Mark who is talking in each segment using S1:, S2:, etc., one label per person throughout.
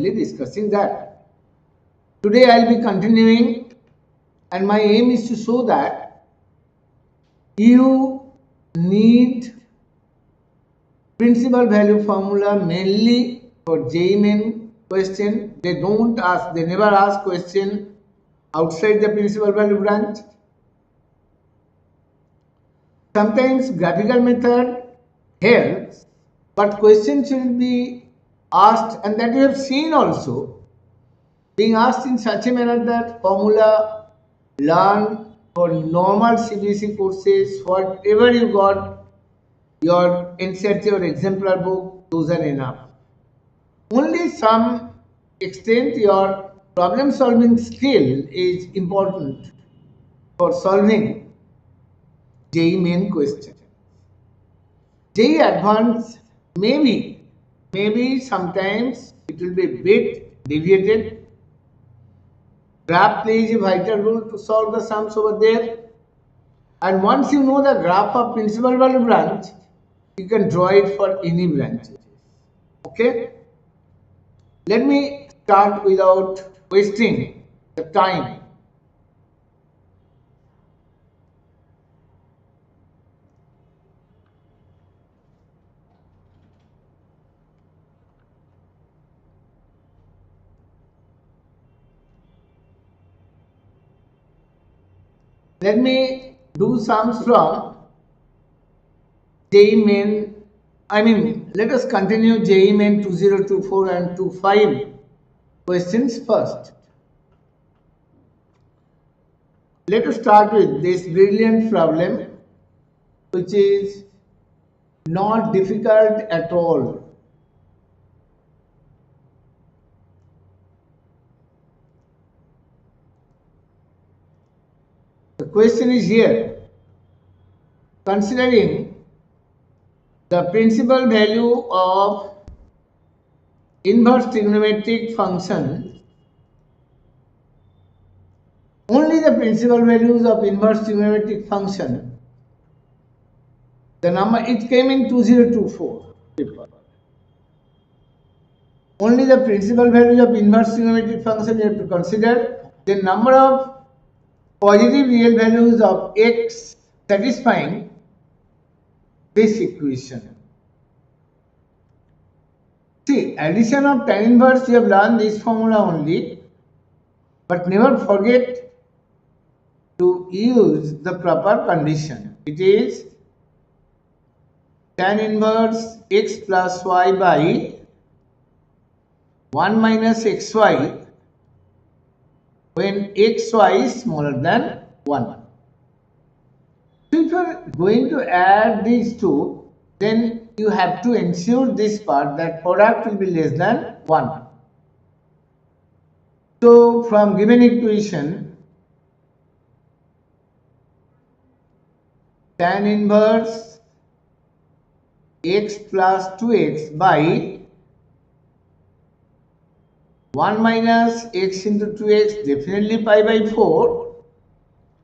S1: mainly discussing that. Today I will be continuing, and my aim is to show that you need principal value formula mainly for JEE Main question. They never ask question outside the principal value branch. Sometimes graphical method helps, but questions will be asked, and that you have seen also, being asked in such a manner that formula learned for normal CBSE courses, whatever you got, your NCERT or exemplar book, those are enough. Only some extent your problem solving skill is important for solving JEE Main question. JEE Advanced maybe sometimes it will be a bit deviated. Graph plays a vital role to solve the sums over there. And once you know the graph of principal value branch, you can draw it for any branches. Okay? Let me start without wasting the time. Let me do sums from JEE Main. Let us continue JEE Main 2024 and 25 questions first. Let us start with this brilliant problem, which is not difficult at all. The question is here, considering the principal value of inverse trigonometric function, only the principal values of inverse trigonometric function, the number, it came in 2024 paper. Only the principal values of inverse trigonometric function you have to consider. The number of positive real values of x satisfying this equation. See, addition of tan inverse, you have learned this formula only, but never forget to use the proper condition. It is tan inverse x plus y by 1 minus xy when xy is smaller than 1. So if you are going to add these two, then you have to ensure this part, that product will be less than 1. So from given equation, tan inverse x plus 2x by 1 minus x into 2x, definitely pi by 4,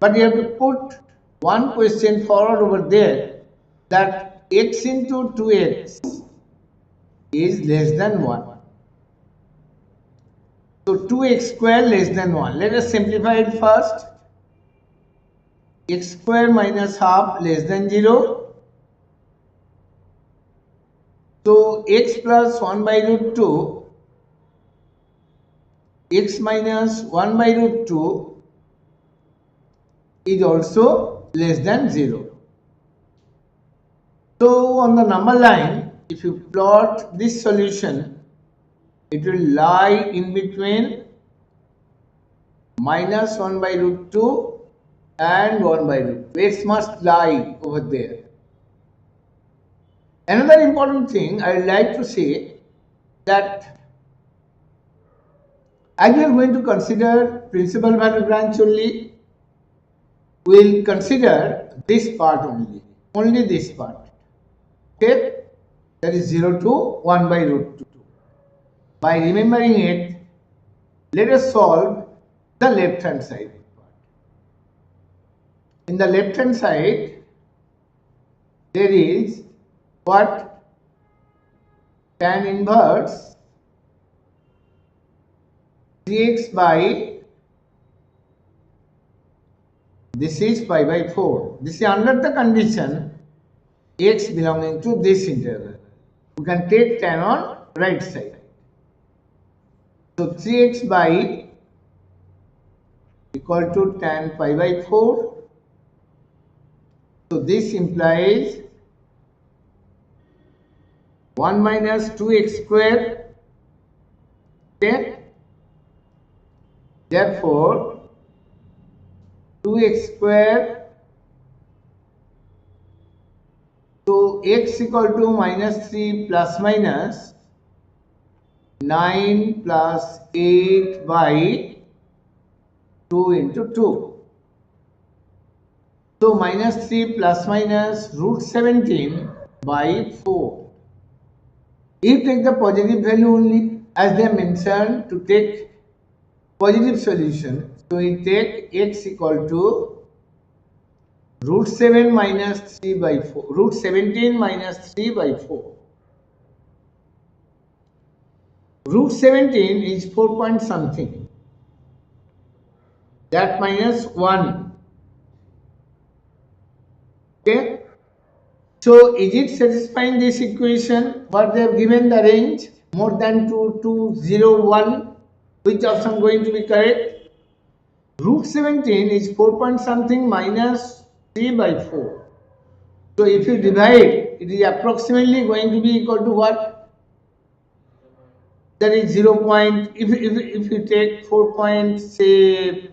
S1: but you have to put one question forward over there, that x into 2x is less than 1. So 2x square less than 1. Let us simplify it first. X square minus half less than 0. So x plus 1 by root 2, x minus 1 by root 2 is also less than 0. So on the number line, if you plot this solution, it will lie in between minus 1 by root 2 and 1 by root 2. X must lie over there. Another important thing I would like to say, that as we are going to consider principal value branch only, we will consider this part only this part. Okay, that is 0 to 1 by root 2. By remembering it, let us solve the left hand side. In the left hand side, there is what? Tan inverse 3x by, this is pi by 4. This is under the condition x belonging to this interval. You can take tan on right side. So 3x by equal to tan pi by 4. So this implies 1 minus 2x square. Okay. Therefore 2x square, so x equal to minus 3 plus minus 9 plus 8 by 2 into 2. So minus 3 plus minus root 17 by 4. You take the positive value only, as they mentioned to take positive solution. So we take x equal to root 7 minus 3 by 4, root 17 minus 3 by 4. Root 17 is 4 point something. That minus 1. Okay. So is it satisfying this equation? What they have given the range more than 2, 2, 0, 1. Which option going to be correct? Root 17 is 4 point something minus 3 by 4. So if you divide, it is approximately going to be equal to what? That is 0. If you take 4 point, say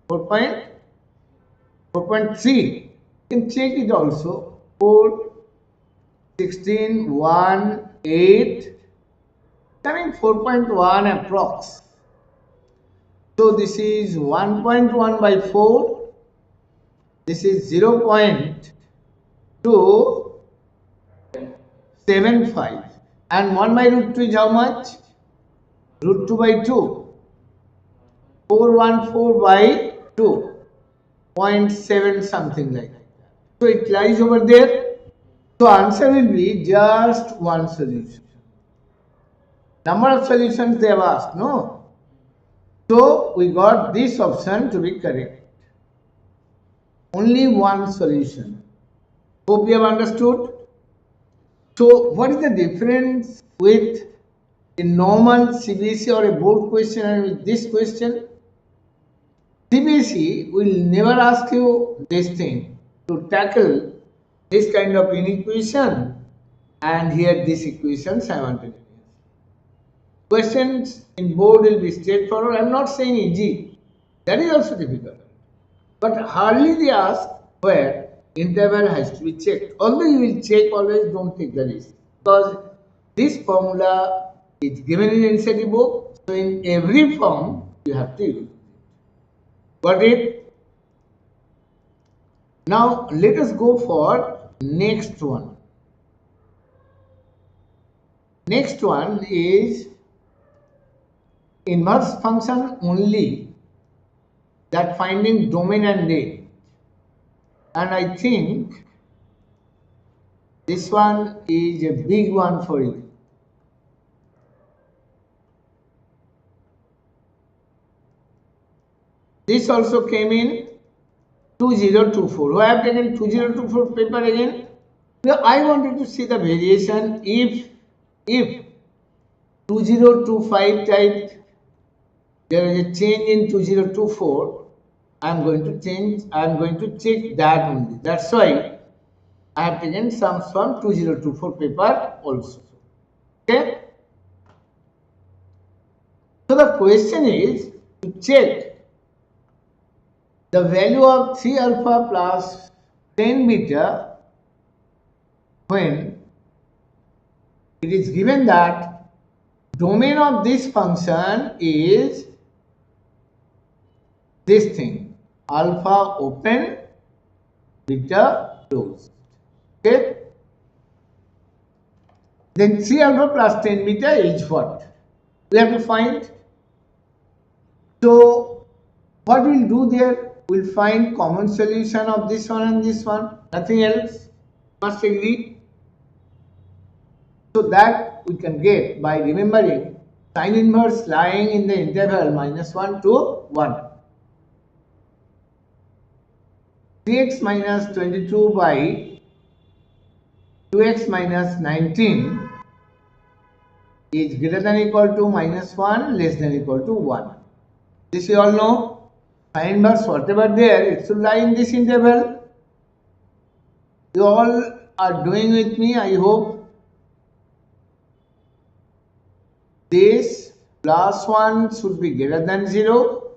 S1: 4.3, you can check it also. 4, 16, 1, 8, coming 4.1 approx. So this is 1.1 by 4. This is 0.275. And 1 by root 2 is how much? Root 2 by 2. 414 by 2. 0.7 something like that. So it lies over there. So answer will be just one solution. Number of solutions they have asked, no? So we got this option to be correct. Only one solution. Hope you have understood. So what is the difference with a normal CBSE or a board question and with this question? CBSE will never ask you this thing to tackle this kind of inequation and here this equation simultaneously. Questions in board will be straightforward. I am not saying easy. That is also difficult. But hardly they ask where interval has to be checked. Although you will check, always don't take the risk. Because this formula is given in NCERT book. So in every form you have to use it. Got it? Now let us go for next one. Next one is inverse function only, that finding domain and range. And I think this one is a big one for you. This also came in 2024. Who have taken 2024 paper again? Now I wanted to see the variation if 2025 type there is a change in 2024. I am going to check that only. That's why I have taken sums from 2024 paper also. Okay. So the question is to check the value of 3 alpha plus 10 beta when it is given that domain of this function is this thing, alpha open, beta closed. Okay. Then 3 alpha plus 10 beta is what? We have to find. So what we'll do there? We'll find common solution of this one and this one. Nothing else. Must agree. So that we can get by remembering Sine inverse lying in the interval -1 to 1. 3x minus 22 by 2x minus 19 is greater than equal to -1, less than equal to 1. This you all know. Sine inverse, whatever there, it should lie in this interval. You all are doing with me, I hope. This plus 1 should be greater than 0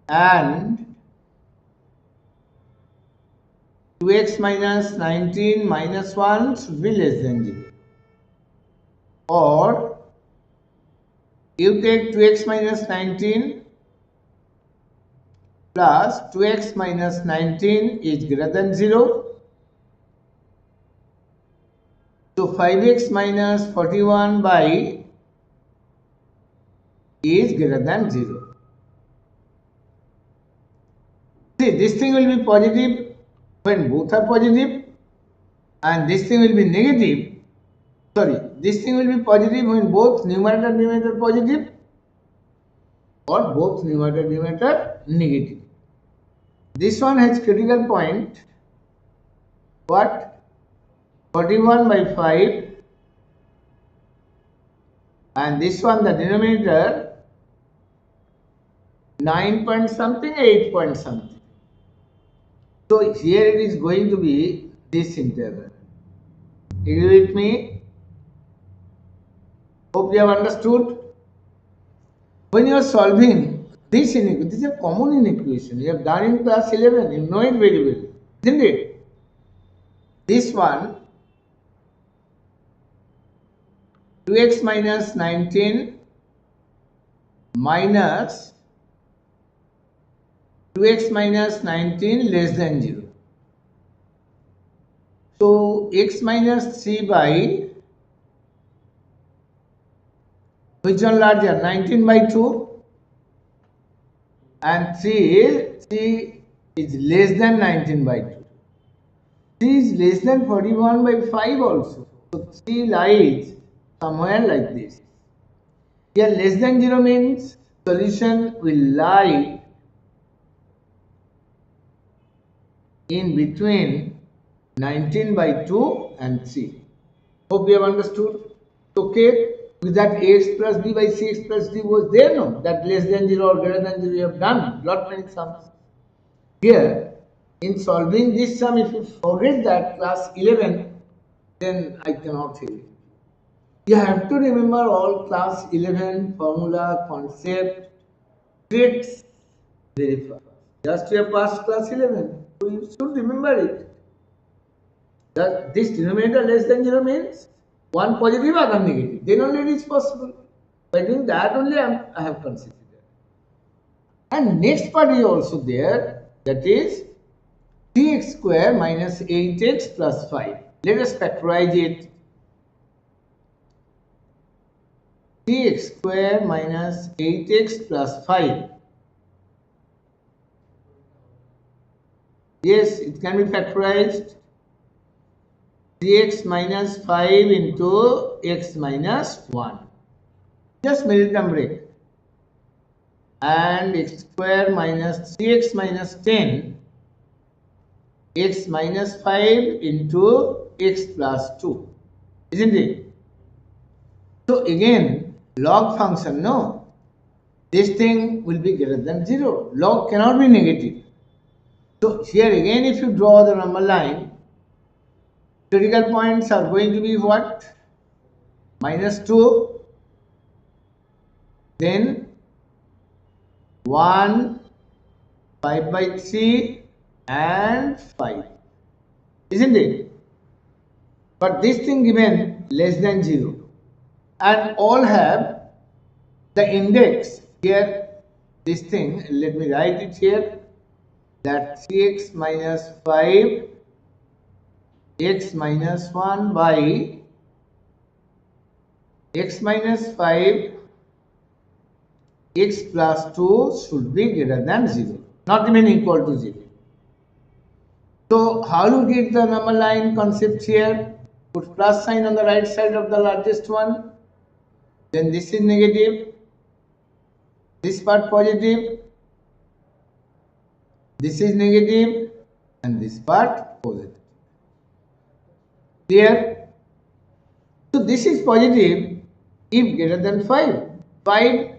S1: and 2x minus 19 minus 1 should be less than 0. Or you take 2x minus 19 plus 2x minus 19 is greater than 0. So 5x minus 41 by is greater than 0. See, this thing will be positive when both are positive, and this thing will be negative. Sorry, this thing will be positive when both numerator and denominator positive, or both numerator and denominator negative. This one has critical point. What? 41 by 5, and this one, the denominator, 9 point something, 8 point something. So here it is going to be this interval. Agree with me? Hope you have understood. When you are solving this inequality, this is a common inequation. You have done in class 11, you know it very well, isn't it? This one, 2x minus 19 minus 2x minus 19 less than 0. So x minus 3 by, which one larger? 19 by 2, and 3 is less than 19 by 2. 3 is less than 41 by 5 also. So 3 lies somewhere like this. Here less than 0 means solution will lie in between 19 by 2 and 3. Hope you have understood. Okay, with that ax plus b by cx plus d was there, no? That less than 0 or greater than 0 you have done lot many sums. Here, in solving this sum, if you forget that class 11, then I cannot help you. You have to remember all class 11 formula, concept, tricks very fast. Just you have passed class 11, so you should remember it. That this denominator less than 0 means one positive, other negative. Then only it is possible. By doing that only I have considered. And next part is also there, that is 3x square minus 8x plus 5. Let us factorize it. 3x square minus 8x plus 5. Yes, it can be factorized. 3x minus 5 into x minus 1. Just minute and break. And x square minus 3x minus 10, x minus 5 into x plus 2. Isn't it? So again, log function, no? This thing will be greater than 0. Log cannot be negative. So here again, if you draw the number line, critical points are going to be what? -2, then 1, 5 by 3 and 5. Isn't it? But this thing given less than 0. And all have the index here. This thing, let me write it here, that 3x minus 5 x minus 1 by x minus 5 x plus 2 should be greater than 0, not even equal to 0. So how to get the number line concept here? Put plus sign on the right side of the largest one. then this is negative, this part positive, this is negative, and this part positive. Clear? So this is positive if greater than 5. 5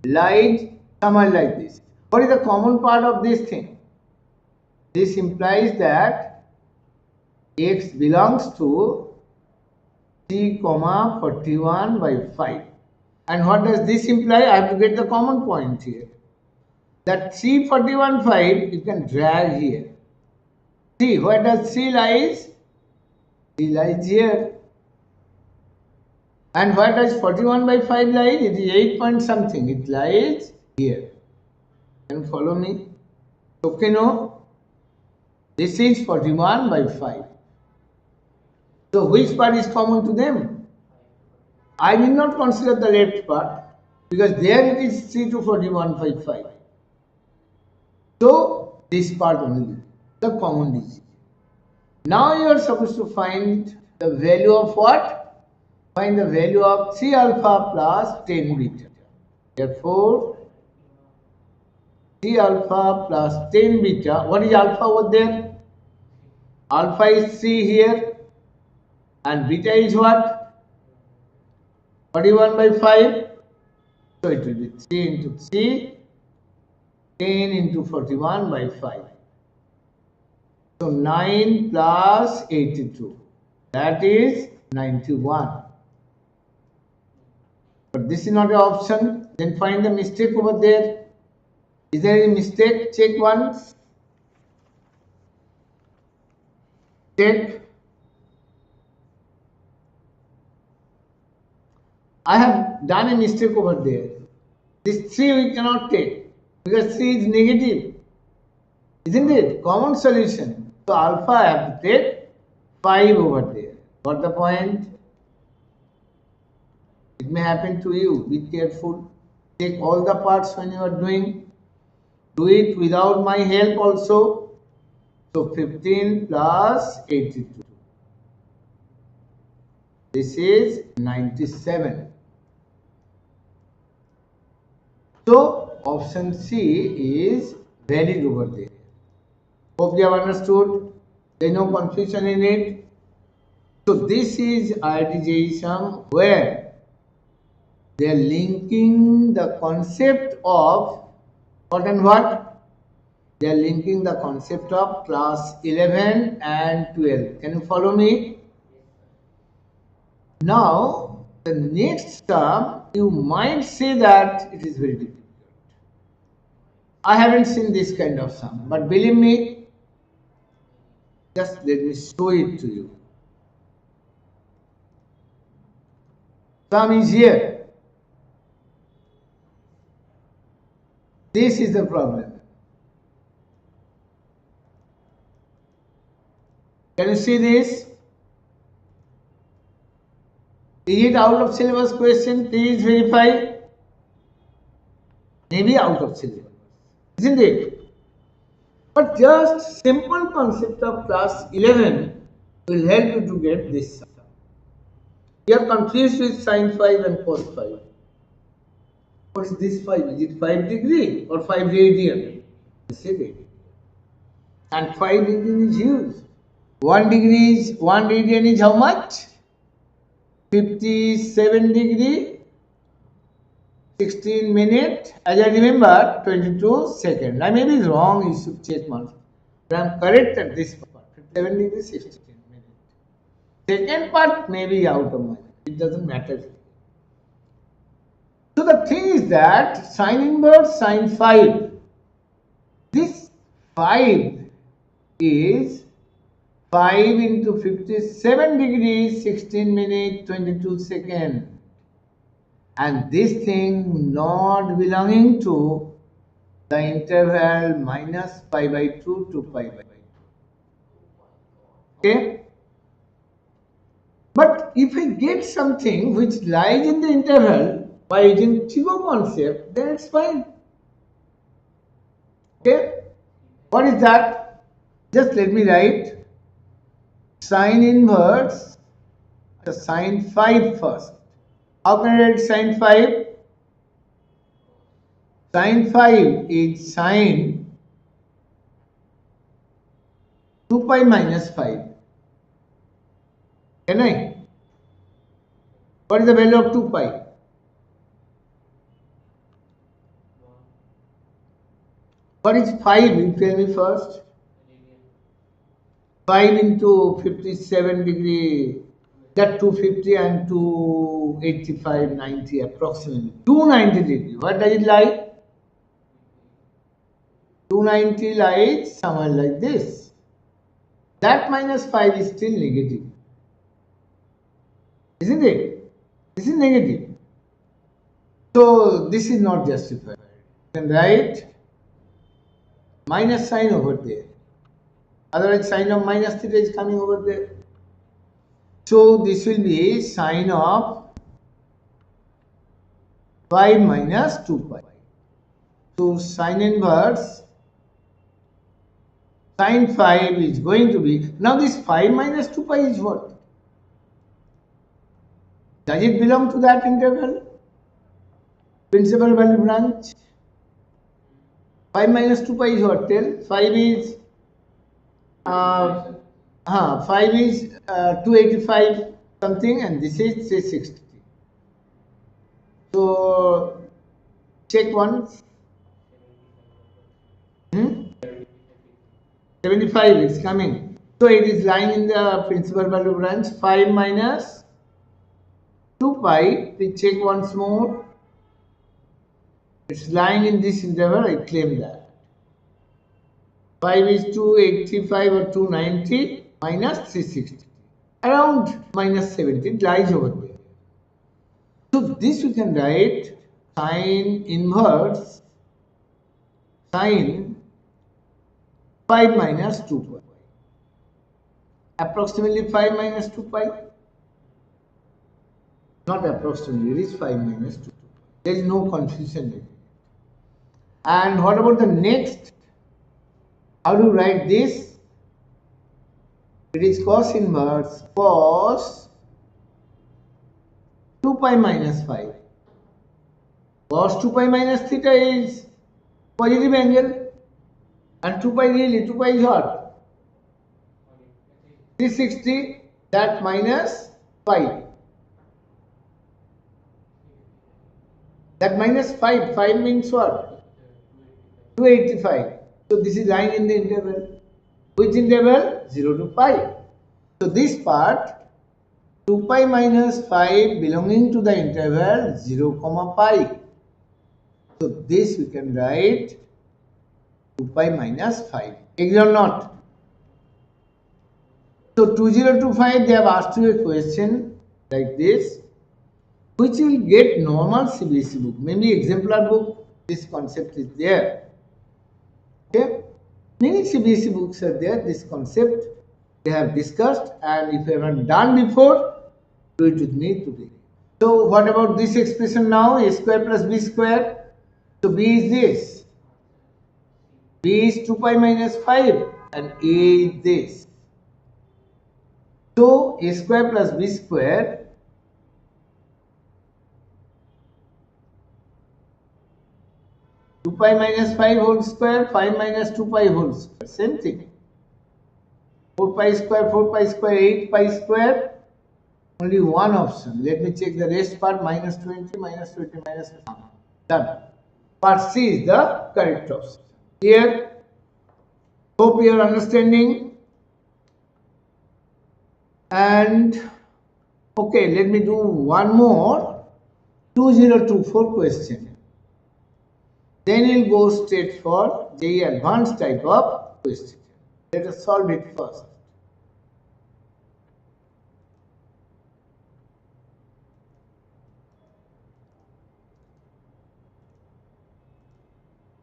S1: lies somewhere like this. What is the common part of this thing? This implies that x belongs to c, 41 by 5. And what does this imply? I have to get the common point here. That c 41 5 you can drag here. See, where does c lies? C lies here. And where does 41 by 5 lies? It is 8 point something. It lies here. Can you follow me? Okay, no? This is 41 by 5. So which part is common to them? I did not consider the left part because there it is c to 41 by 5. So this part only, the common digit. Now you are supposed to find the value of what? Find the value of 3 alpha plus 10 beta. Therefore, 3 alpha plus 10 beta. What is alpha over there? Alpha is 3 here. And beta is what? 41 by 5. So it will be 3 into 3. 10 into 41 by 5. So 9 plus 82. That is 91. But this is not an option. Then find the mistake over there. Is there any mistake? Check once. Check. I have done a mistake over there. This 3 we cannot take because 3 is negative. Isn't it? Common solution. So alpha I have to take 5 over there. Got the point? It may happen to you. Be careful. Take all the parts when you are doing. Do it without my help also. So 15 plus 82. This is 97. So option C is valid over there. Hope you have understood. There is no confusion in it. So this is IIT JEE sum where they are linking the concept of what and what? They are linking the concept of class 11 and 12. Can you follow me? Now, the next term, you might say that it is very difficult. I haven't seen this kind of sum, but believe me, just let me show it to you. Sum is here. This is the problem. Can you see this? Is it out of syllabus question? Please verify. Maybe out of syllabus, isn't it? But just simple concept of class 11 will help you to get this sum. You are confused with sine 5 and cos 5. What is this 5? Is it 5 degree or 5 radian? And 5 radian is used. 1 radian is how much? 57 degree, 16 minutes. As I remember, 22 seconds. I may be wrong, you should check once. But I am correct at this part. 57 degree, 16 minutes. Second part may be out of my mind. It doesn't matter. So the thing is that sine inverse sine 5. This 5 is 5 into 57 degrees, 16 minutes, 22 seconds. And this thing not belonging to the interval minus pi by 2 to pi by 2. Okay? But if I get something which lies in the interval by using Chigo concept, then it's fine. Okay? What is that? Just let me write sine inverse the sine 5 first. How can I write sine 5? Sine 5 is sine 2 pi minus 5. Can I? What is the value of 2 pi? What is 5? You tell me first. 5 into 57 degree, that 250 and 285, 90 approximately. 290 degree. What does it lie? 290 lies somewhere like this. That minus 5 is still negative. Isn't it? This is negative. So this is not justified. You can write minus sign over there. Otherwise sign of minus theta is coming over there. So this will be sine of 5 minus 2 pi. So sine inverse sine 5 is going to be, now this 5 minus 2 pi is what? Does it belong to that interval? Principal value branch? 5 minus 2 pi is what? Tell. 5 is 285 something and this is 360. So check once. 75 is coming. So it is lying in the principal value branch. 5 minus 2 pi. We check once more. It's lying in this interval. I claim that. 5 is 285 or 290 minus 360. Around minus 70. It lies over there. So this we can write sine inverse sine 5 minus 2 pi. Approximately 5 minus 2 pi. Not approximately, it is 5 minus 2 pi. There is no confusion in it. And what about the next? How do you write this? It is cos inverse cos 2 pi minus 5. Cos 2 pi minus theta is positive angle. And 2 pi really, 2 pi is what? 360, that minus 5. That minus 5, 5 means what? 285. So this is lying in the interval. Which interval? 0 to pi. So this part, 2 pi minus 5 belonging to the interval 0 comma pi. So this we can write 2 pi minus 5. Agree or not? So 2025 they have asked you a question like this, which you will get normal CBSE book. Maybe exemplar book, this concept is there. Okay? Many CBSE books are there, this concept they have discussed, and if you haven't done before, do it with me today. So what about this expression now? A square plus b square. So b is this. B is 2 pi minus 5 and a is this. So a square plus b square two pi minus 5 whole square, 5 minus 2 pi whole square, same thing. 4 pi square, 8 pi square, only one option. Let me check the rest part, minus 20, minus 20, minus 1. Done. Part C is the correct option. Here, hope you are understanding. And okay, let me do one more 2024 question. Then we'll go straight for JEE Advanced type of question. Let us solve it first.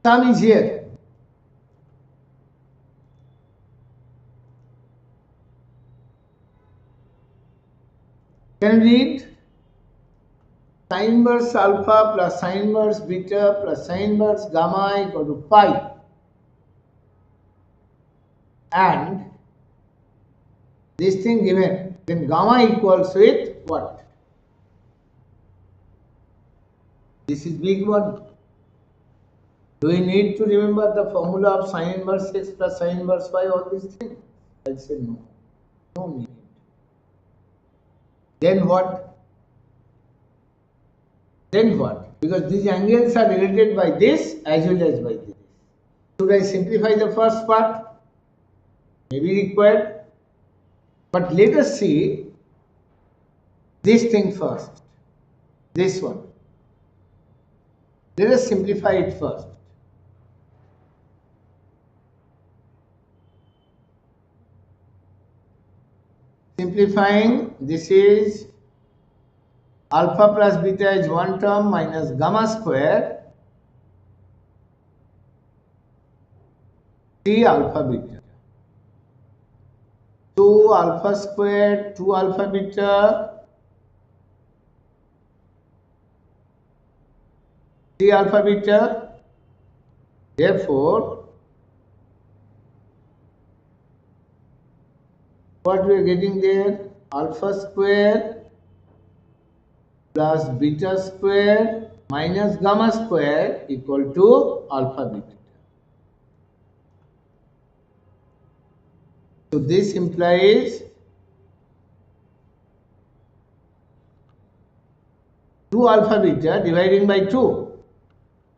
S1: Sum is here. Can you read? Sin inverse alpha plus sin inverse beta plus sin inverse gamma equal to pi. And this thing given, then gamma equals with what? This is big one. Do we need to remember the formula of sine inverse x plus sine inverse y, all these things? I'll say no. No need. Then what? Then what? Because these angles are related by this as well as by this. Should I simplify the first part? Maybe required. But let us see this thing first. This one. Let us simplify it first. Simplifying, this is alpha plus beta is one term minus gamma square T alpha beta. 2 alpha square, 2 alpha beta, 3 alpha beta. Therefore, what we are getting there? Alpha square plus beta square minus gamma square equal to alpha beta. So this implies 2 alpha beta dividing by 2.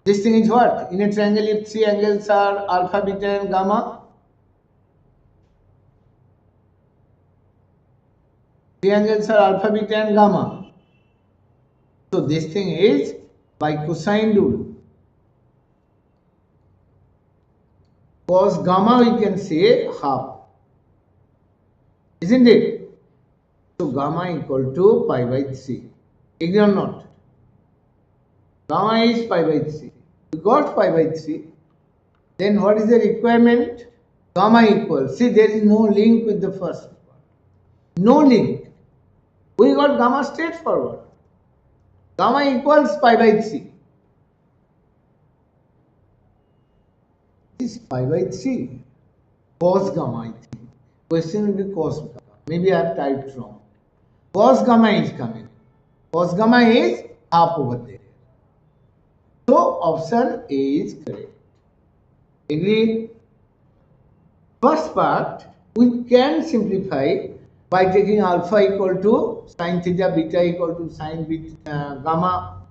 S1: This thing is what? In a triangle, if 3 angles are alpha, beta and gamma, 3 angles are alpha, beta and gamma. So this thing is by cosine rule. Cos gamma we can say half. Isn't it? So gamma equal to pi by 3. Agree or not? Gamma is pi by 3. We got pi by 3. Then what is the requirement? Gamma equals. See, there is no link with the first one. No link. We got gamma straightforward. Gamma equals pi by 3. This is pi by 3. Cos gamma, I think. Question will be cos gamma. Maybe I have typed wrong. Cos gamma is coming. Cos gamma is half over there. So option A is correct. Agree? First part we can simplify by taking alpha equal to sin theta, beta equal to sin beta, gamma.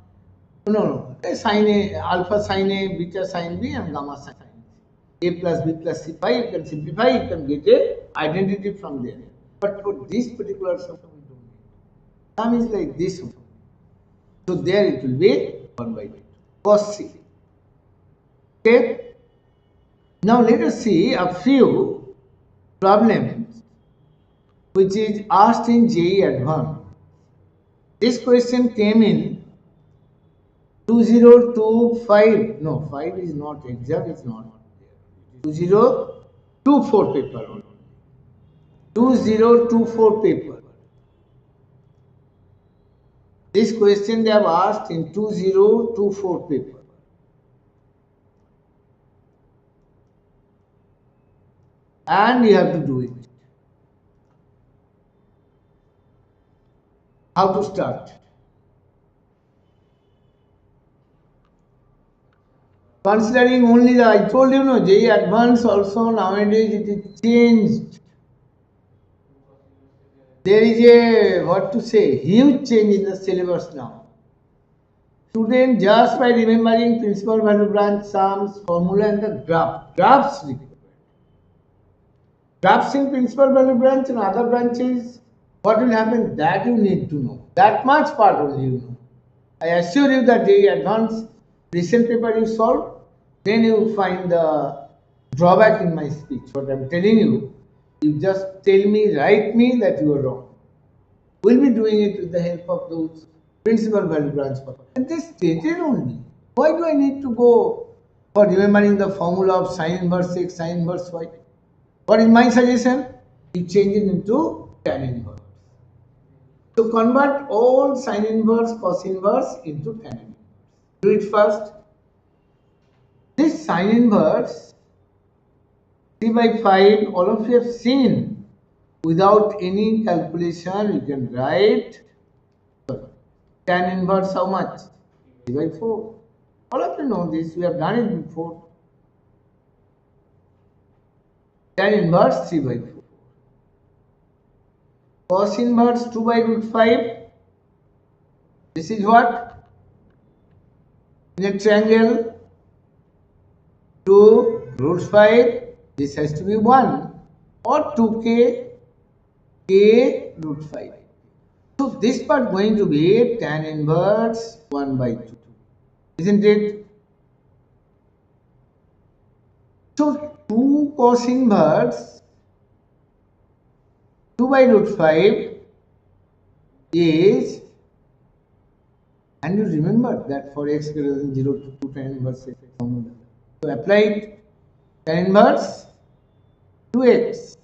S1: No. Sin A, alpha sin A, beta sin B and gamma sin A plus B plus C pi. You can simplify, you can get a identity from there. But for this particular sum we don't need. Sum is like this one. So there it will be 1 by 2. Cos C. Okay. Now let us see a few problems which is asked in JEE Advanced. This question came in 2025. No, 5 is not exam, it's not there. 2024 paper only. 2024 paper. This question they have asked in 2024 paper. And you have to do it. How to start? Considering only the, I told you no, JEE Advanced also nowadays it is changed. There is a, what to say, huge change in the syllabus now. Student just by remembering principal value branch sums, formula and the graphs required. Graphs in principal value branch and other branches, what will happen? That you need to know. That much part only you know. I assure you that JEE Advanced recent paper you solve, then you find the drawback in my speech. What I am telling you, you just tell me, write me that you are wrong. We'll be doing it with the help of those principal value branch. And they stated only. Why do I need to go for remembering the formula of sine inverse x, sine inverse y? What is my suggestion? You change it into tan inverse. So convert all sine inverse, cos inverse into tan inverse. Do it first. This sine inverse 3 by 5, all of you have seen. Without any calculation, you can write tan inverse how much? 3 by 4. All of you know this, we have done it before. Tan inverse 3 by 4. Cos inverse 2 by root 5. This is what? In a triangle 2 root 5. This has to be 1 or 2k k root 5. So this part going to be tan inverse 1 by 2. Isn't it? So 2 cos inverse 2 by root 5 is, and you remember that for x greater than 0 to 2 tan inverse x formula. So apply it, tan inverse 2x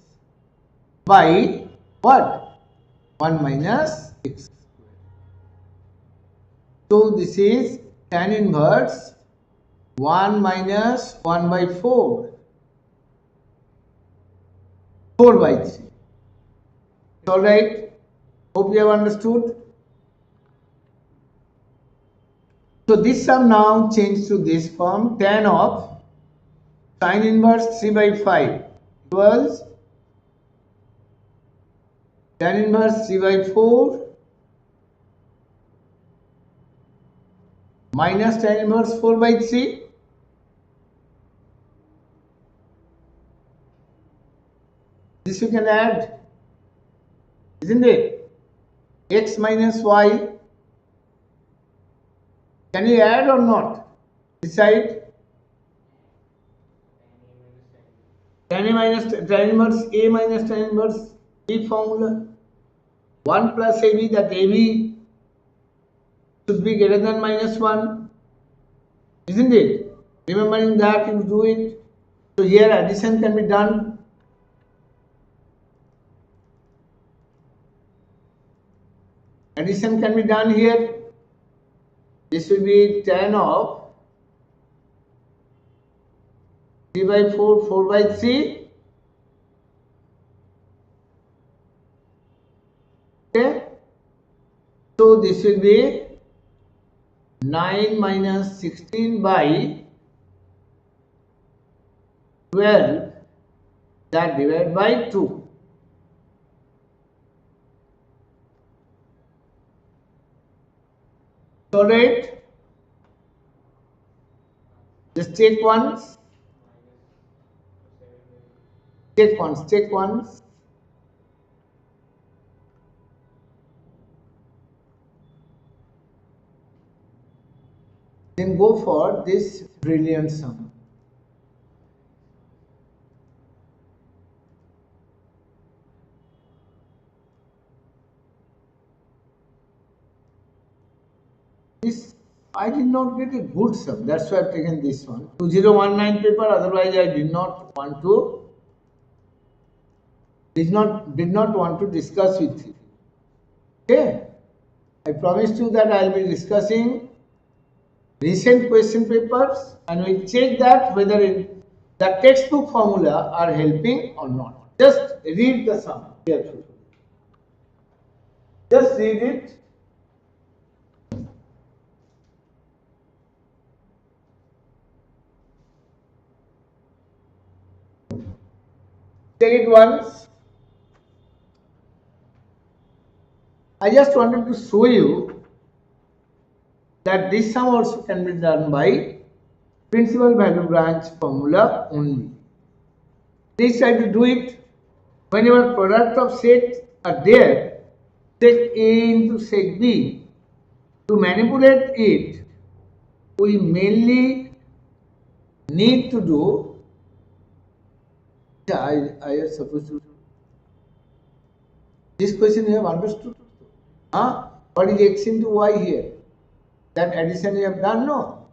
S1: by what? 1 minus x square. So this is tan inverse 1 minus 1 by 4. 4 by 3. Alright. Hope you have understood. So this sum now changed to this form, tan of sin inverse 3 by 5 equals tan inverse 3 by 4 minus tan inverse 4 by 3. This you can add, isn't it? X minus y. Can you add or not? Decide. Tan inverse A minus tan inverse B formula. 1 plus AB, that AB should be greater than minus 1. Isn't it? Remembering that, you do it. So here addition can be done. Addition can be done here. This will be tan of 3 by 4, 4 by 3. Okay. So this will be 9 minus 16 by 12, that divided by 2. So right, just take once, take once. Then go for this brilliant sum. This, I did not get a good sum, that's why I have taken this one. 2019 paper, otherwise I did not want to discuss with you. Okay? I promised you that I will be discussing recent question papers and we check that whether the textbook formula are helping or not. Just read the sum carefully. Just read it. Take it once. I just wanted to show you that this sum also can be done by principal value branch formula only. Please try to do it. Whenever product of sets are there, set A into set B, to manipulate it, we mainly need to do, I am supposed to, this question you have understood. What is x into y here? That addition you have done, no?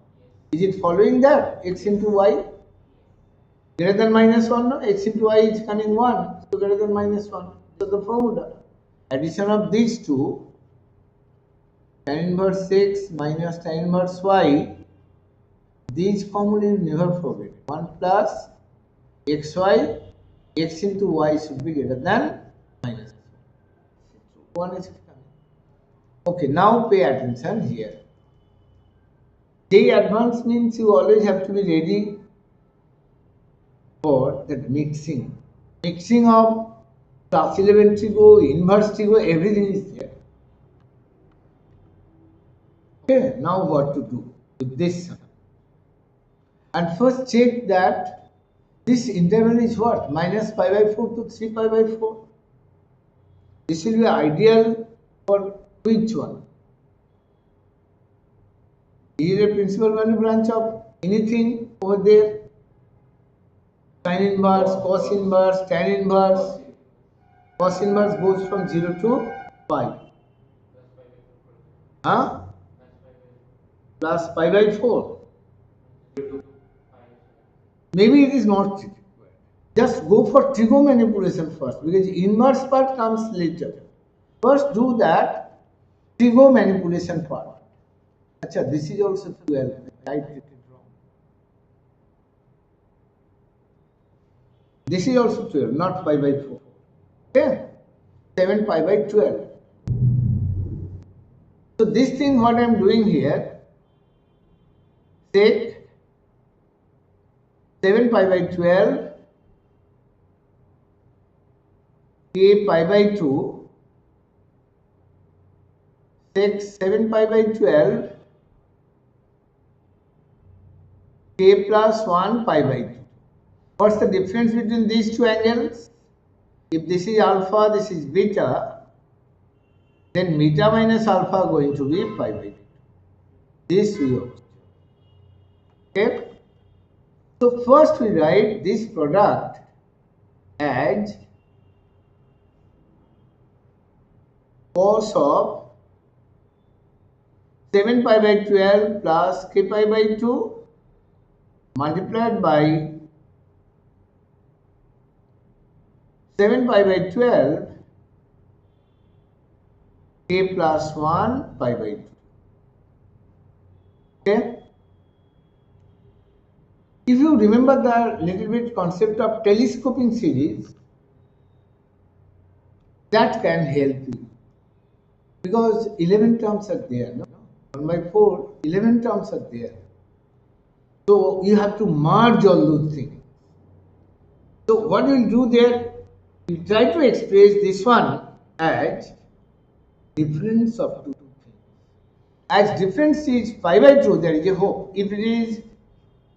S1: Is it following that? X into y greater than minus 1, no? X into y is coming 1, so greater than minus 1. So the formula, addition of these two, tan inverse x minus tan inverse y, these formula you never forget. 1 plus xy, x into y should be greater than minus 1 is coming. Okay, now pay attention here. JEE Advanced means you always have to be ready for that mixing. Mixing of class 11 trigo, inverse trigo, everything is there. Okay, now what to do with this? And first check that this interval is what? Minus pi by 4 to 3 pi by 4. This will be ideal for which one? Is a principal value branch of anything over there? Sin inverse, cos inverse, tan inverse. Cos inverse goes from 0 to pi. Huh? Plus pi by 4. Maybe it is not required. Just go for trigo manipulation first, because inverse part comes later. First do that trigo manipulation part. Acha, this is also 12. I write it wrong. This is also 12, not pi by 4. Okay? 7 pi by 12. So this thing what I am doing here, take 7 pi by 12 k pi by 2, take 7 pi by 12 k plus 1 pi by 2. What's the difference between these two angles? If this is alpha, this is beta, then beta minus alpha going to be pi by 2. This we observe. Okay? So first we write this product as cos of 7 pi by 12 plus k pi by 2 multiplied by 7 pi by 12 k plus 1 pi by 2. Okay? If you remember the little bit concept of telescoping series, that can help you, because 11 terms are there. No? 1 by 4, 11 terms are there. So you have to merge all those things. So what you will do there, you try to express this one as difference of two things. As difference is pi by 2, there is a hope. If it is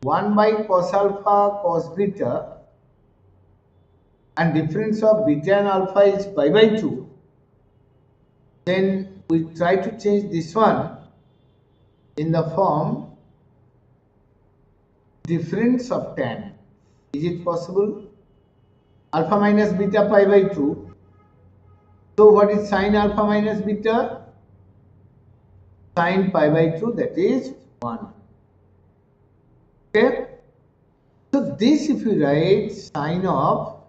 S1: 1 by cos alpha cos beta and difference of beta and alpha is pi by 2, then we try to change this one in the form difference of tan. Is it possible? Alpha minus beta pi by 2. So what is sin alpha minus beta? Sin pi by 2, that is 1. Okay? So this if you write sin of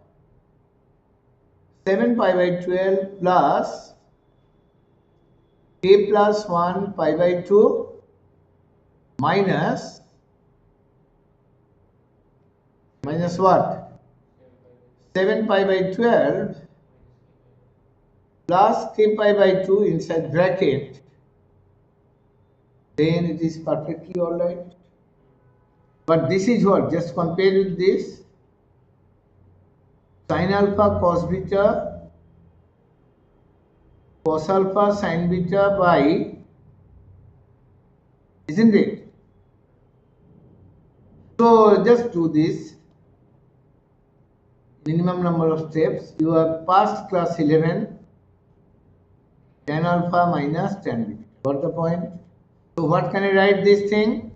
S1: 7 pi by 12 plus k plus 1 pi by 2 minus what? 7 pi by 12 plus k pi by 2 inside bracket, then it is perfectly alright. But this is what? Just compare with this. Sin alpha cos beta cos alpha sin beta by, isn't it? So just do this. Minimum number of steps. You have passed class 11. Tan alpha minus tan beta. Got the point? So what can I write this thing?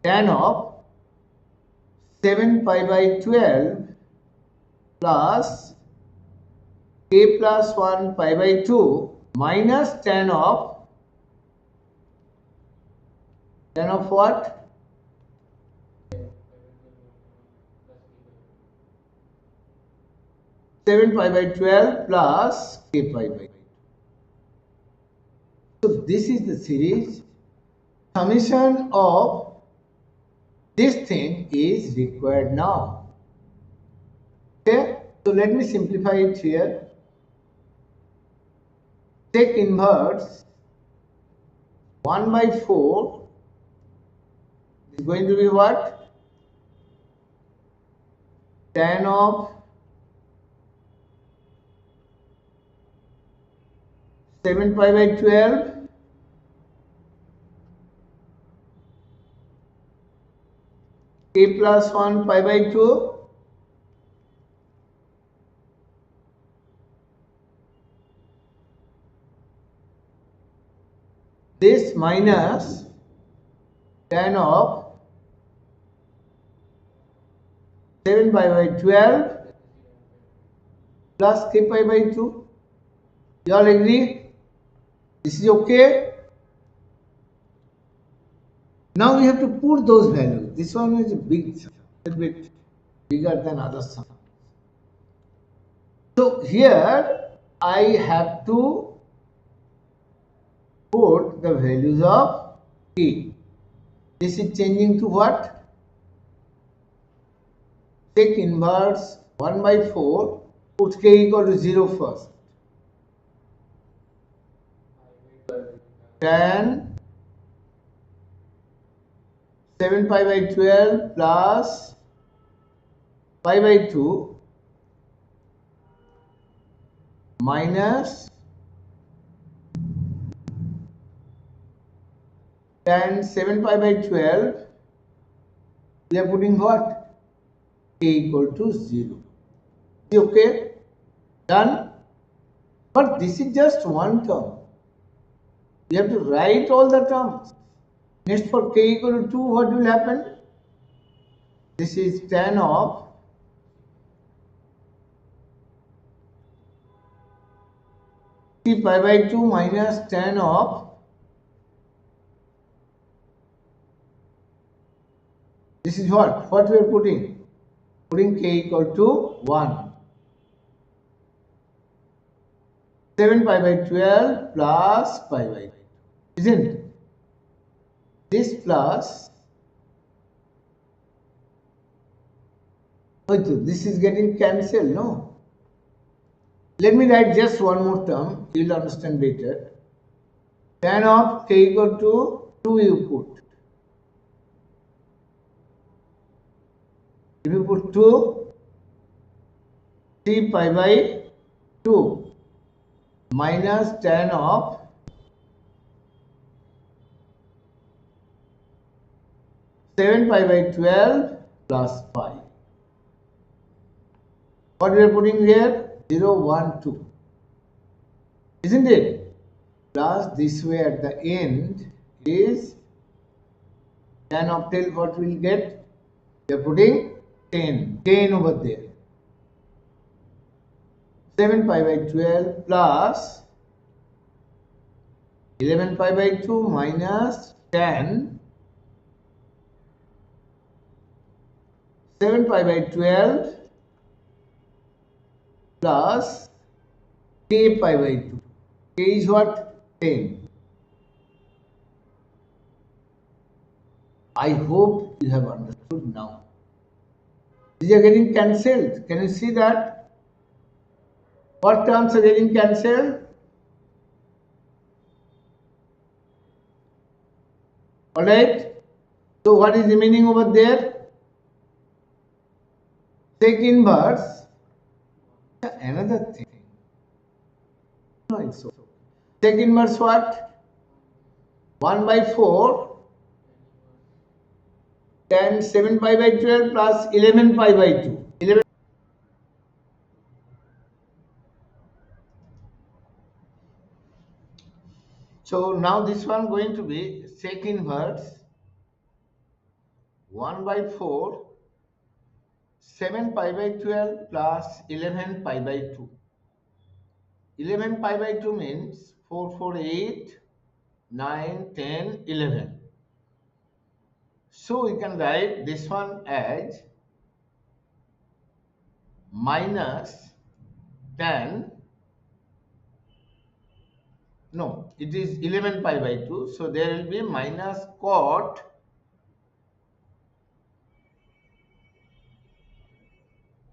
S1: Tan of 7 pi by 12 plus k plus 1 pi by 2 minus tan of what? Seven pi by 12 plus k pi by 2. So this is the series. Summation of this thing is required now. Okay? So let me simplify it here. Take inverse 1 by 4 It's going to be what? Tan of 7 pi by 12 k plus 1 pi by 2 this minus tan of 7 pi by 12 plus k pi by 2. You all agree? This is okay? Now we have to put those values. This one is a little bit bigger than other sum. So here I have to put the values of k. This is changing to what? Take inverse 1 by 4, put k equal to 0 first. Tan 7 pi by 12 plus pi by 2 minus tan 7 pi by 12, we are putting what? K equal to 0. Okay? Done? But this is just one term. You have to write all the terms. Next, for k equal to 2, what will happen? This is tan of t pi by 2 minus tan of this is what? What we are putting? Putting k equal to 1. 7 pi by 12 plus pi by 2. Isn't it? This plus this is getting cancelled, no? Let me write just one more term, you will understand better. Tan of k equal to 2 you put. If you put 2, t pi by 2 minus tan of 7 pi by 12 plus pi. What we are putting here? 0, 1, 2. Isn't it? Plus this way at the end is tan of 10. What we will get? We are putting 10 over there. 7 pi by 12 plus 11 pi by 2 minus tan 7 pi by 12 plus k pi by 2. K is what? 10. I hope you have understood now. These are getting cancelled. Can you see that? What terms are getting cancelled? Alright. So what is remaining over there? Sec inverse. Another thing. No, it's okay. Sec inverse what? 1 by 4 tan 7 pi by 12 plus 11 pi by 2. 11. So now this one going to be sec inverse 1 by 4 7 pi by 12 plus 11 pi by 2. 11 pi by 2 means 4, 4, 8, 9, 10, 11. So we can write this one as minus tan, no, it is 11 pi by 2. So there will be minus cot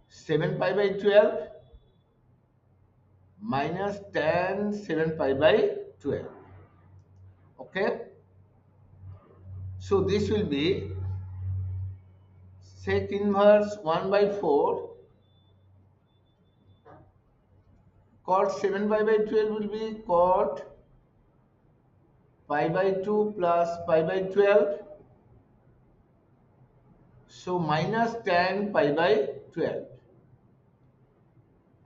S1: 7 pi by 12 minus tan 7 pi by 12. Okay. So this will be sec inverse 1 by 4 cot 7 pi by 12 will be cot pi by 2 plus pi by 12. So minus tan pi by 12,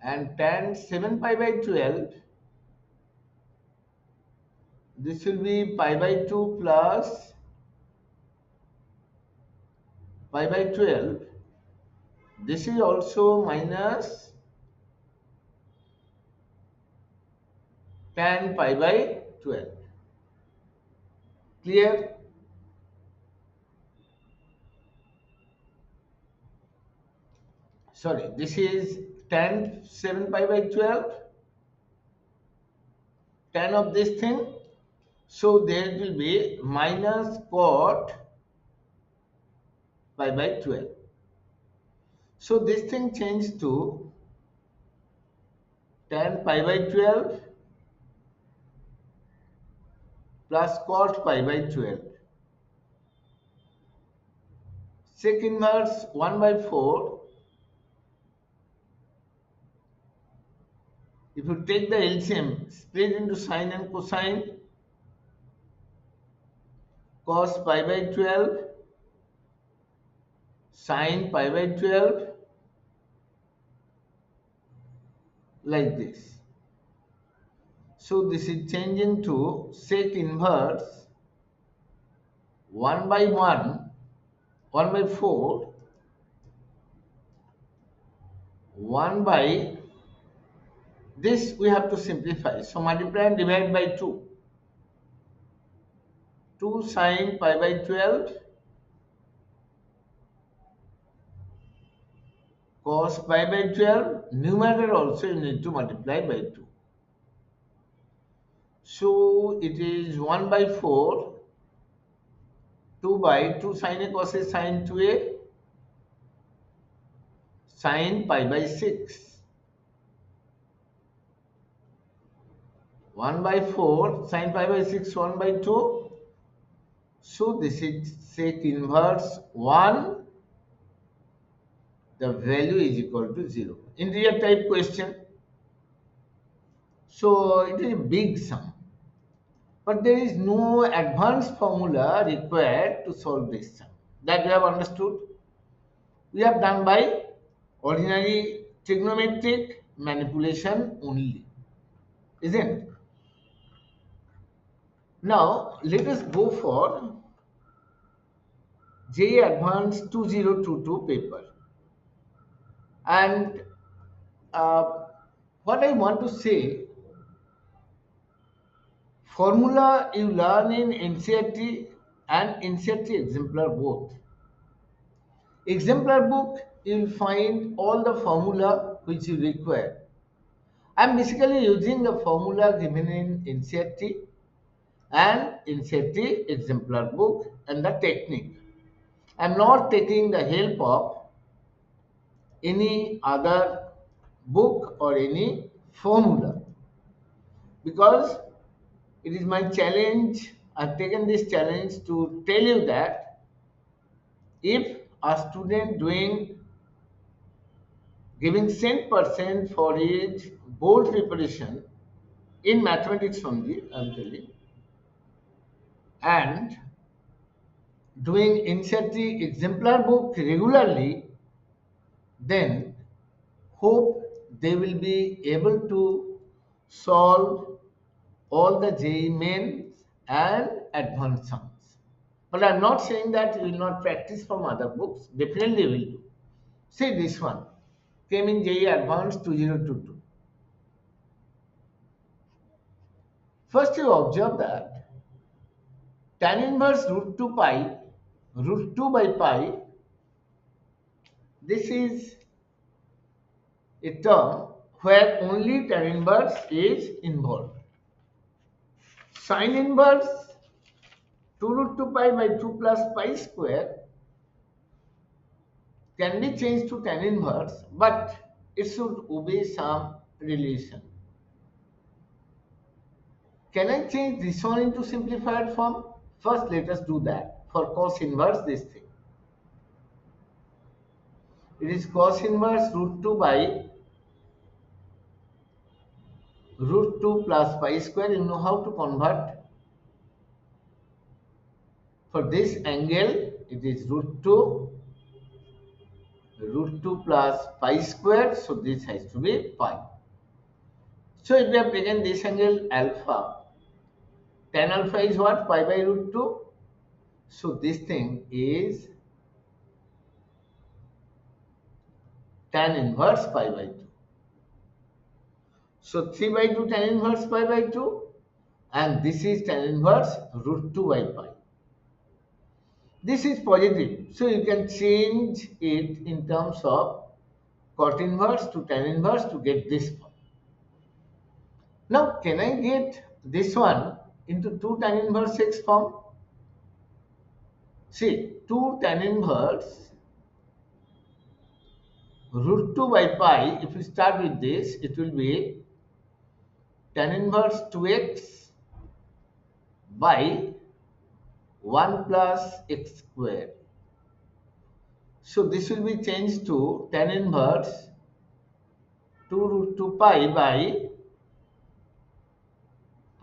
S1: and tan 7 pi by 12, this will be pi by 2 plus pi by 12. This is also minus tan pi by 12. Clear? Sorry, this is tan 7 pi by 12, tan of this thing. So there will be minus cot pi by 12. So this thing changed to tan pi by 12 plus cot pi by 12. Sec inverse 1 by 4. If you take the LCM, split into sine and cosine, cos pi by 12, sine pi by 12, like this. So this is changing to sec inverse 1 by 1, 1 by 4, 1 by this we have to simplify. So multiply and divide by 2. 2 sine pi by 12 cos pi by 12. Numerator also you need to multiply by 2. So it is 1 by 4, 2 by 2 sine a cos a sine 2a, sine pi by 6. 1 by 4 sine pi by 6, 1 by 2. So this is sec inverse 1. The value is equal to 0. Integer type question. So it is a big sum. But there is no advanced formula required to solve this sum. That we have understood. We have done by ordinary trigonometric manipulation only. Isn't it? Now let us go for JEE Advanced 2022 paper. And what I want to say, formula you learn in NCERT and NCERT exemplar both. Exemplar book you will find all the formula which you require. I am basically using the formula given in NCERT and NCERT exemplar book and the technique. I am not taking the help of any other book or any formula, because it is my challenge. I've taken this challenge to tell you that if a student giving 100% for his board preparation in mathematics only, I am telling, and doing NCERT exemplar book regularly, then hope they will be able to solve all the JEE Main and Advanced sums. But I am not saying that we will not practice from other books. Definitely we will do. See, this one came in JEE Advanced 2022. First you observe that tan inverse root 2 pi, root 2 by pi, this is a term where only tan inverse is involved. Sin inverse 2 root 2 pi by 2 plus pi square can be changed to tan inverse, but it should obey some relation. Can I change this one into simplified form? First let us do that for cos inverse this thing. It is cos inverse root 2 by root 2 plus pi square. You know how to convert. For this angle, it is root 2 plus pi square. So this has to be pi. So if we have taken this angle alpha, tan alpha is what? Pi by root 2. So this thing is tan inverse pi by 2. So 3 by 2 tan inverse pi by 2, and this is tan inverse root 2 by pi. This is positive. So you can change it in terms of cot inverse to tan inverse to get this one. Now can I get this one into 2 tan inverse x form? See, 2 tan inverse root 2 by pi, if we start with this, it will be tan inverse 2x by 1 plus x square. So this will be changed to tan inverse 2 root 2 pi by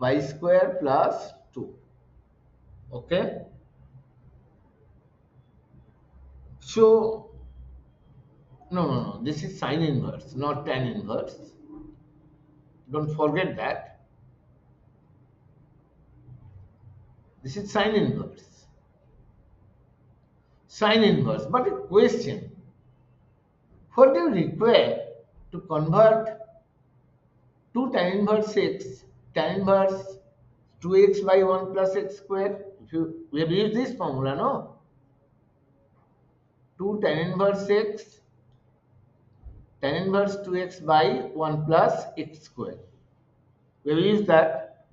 S1: pi square plus 2. Okay. So, no. This is sine inverse, not tan inverse. Don't forget that. This is sine inverse. Sine inverse. But a question. What do you require to convert 2 tan inverse x, tan inverse 2x by 1 plus x square? We have used this formula, no? 2 tan inverse x, tan inverse 2x by 1 plus x square. We will use that.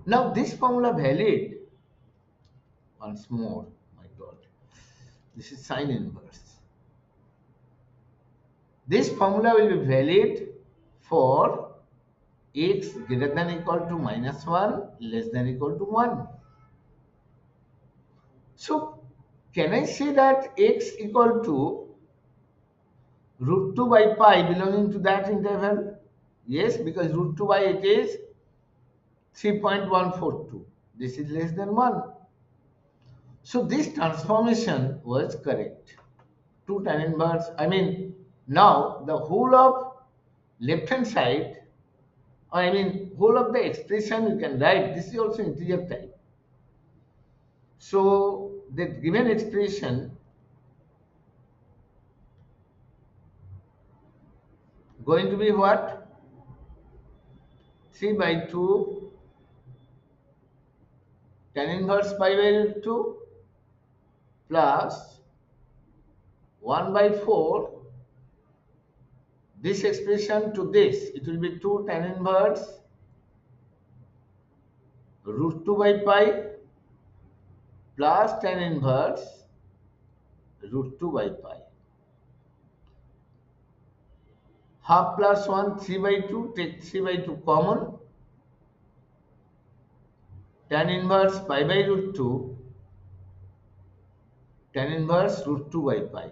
S1: Now this formula valid. Once more, my God. This is sine inverse. This formula will be valid for x greater than equal to minus 1 less than equal to 1. So can I say that x equal to root 2 by pi belonging to that interval? Yes, because root 2 by it is 3.142. This is less than 1. So this transformation was correct. 2 tan inverse, now the whole of left hand side, whole of the expression you can write, this is also integer type. So the given expression going to be what? 3 by 2 tan inverse pi by root 2 plus 1 by 4. This expression to this, it will be 2 tan inverse root 2 by pi plus tan inverse root 2 by pi. Half plus 1, 3 by 2, take 3 by 2 common. Tan inverse pi by root 2, tan inverse root 2 by pi.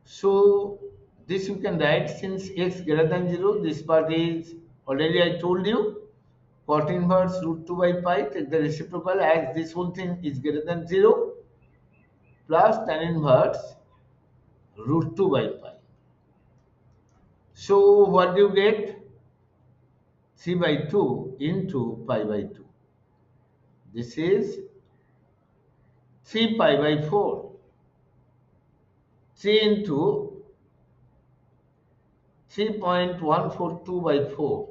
S1: So this you can write, since x greater than 0, this part is already I told you, cot inverse root 2 by pi, take the reciprocal as this whole thing is greater than 0 plus tan inverse root 2 by pi. So what do you get? 3 by 2 into pi by 2. This is 3 pi by 4. 3 into 3.142 by 4.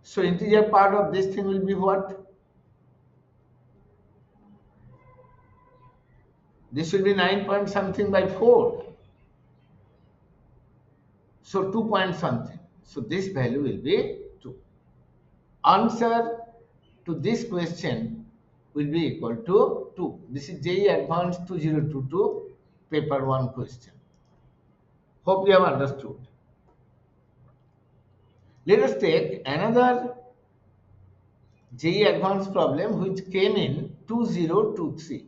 S1: So integer part of this thing will be what? This will be 9 point something by 4. So 2 point something. So this value will be 2. Answer to this question will be equal to 2. This is JEE Advanced 2022 paper 1 question. Hope you have understood. Let us take another JEE Advanced problem which came in 2023.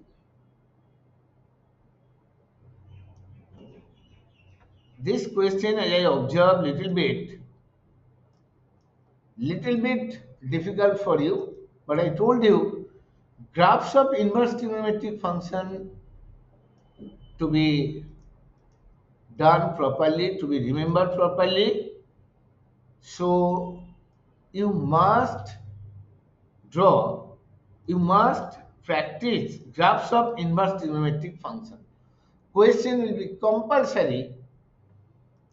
S1: this question, as I observed, little bit difficult for you, but I told you graphs of inverse trigonometric function to be done properly, to be remembered properly. So you must draw, you must practice graphs of inverse trigonometric function. Question will be compulsory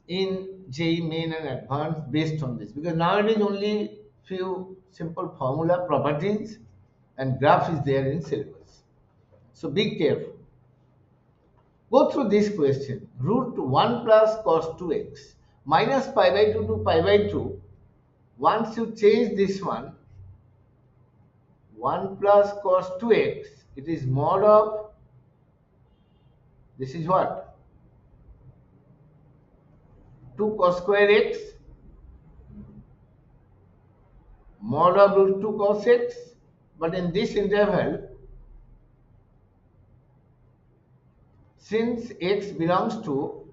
S1: in JEE Main and Advanced based on this, because nowadays only few simple formula properties and graph is there in syllabus. So be careful. Go through this question. Root 1 plus cos 2x minus pi by 2 to pi by 2. Once you change this one, 1 plus cos 2x, it is mod of, this is what? 2 cos square x, mod of root 2 cos x. But in this interval, since x belongs to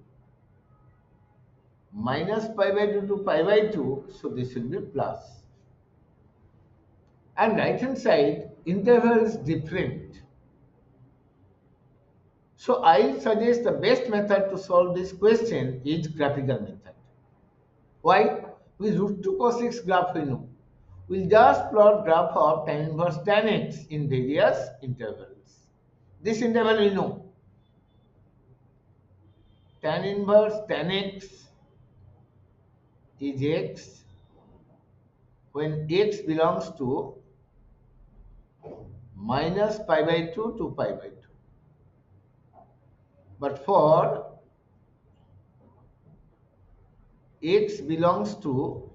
S1: minus pi by 2 to pi by 2, so this will be plus. And right hand side, interval is different. So I suggest the best method to solve this question is graphical method. Why? With root 2 cos x graph we know. We'll just plot graph of tan inverse tan x in various intervals. This interval we know. Tan inverse tan x is x when x belongs to minus pi by 2 to pi by 2. But for x belongs to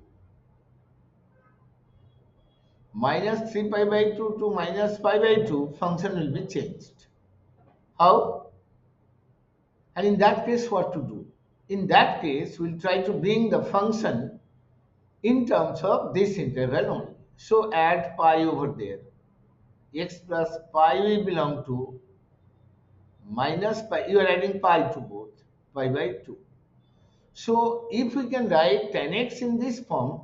S1: minus 3 pi by 2 to minus pi by 2, function will be changed. How? And in that case, what to do? In that case, we'll try to bring the function in terms of this interval only. So add pi over there. X plus pi will belong to minus pi. You are adding pi to both, pi by 2. So if we can write tan x in this form,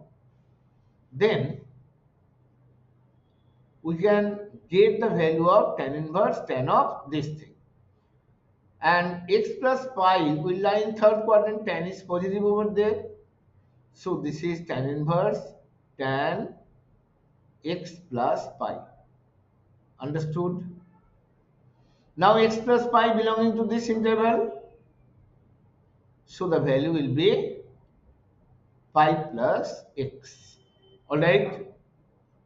S1: then we can get the value of tan inverse tan of this thing. And x plus pi will lie in third quadrant, tan is positive over there. So this is tan inverse tan x plus pi. Understood? Now x plus pi belonging to this interval. So the value will be pi plus x. Alright?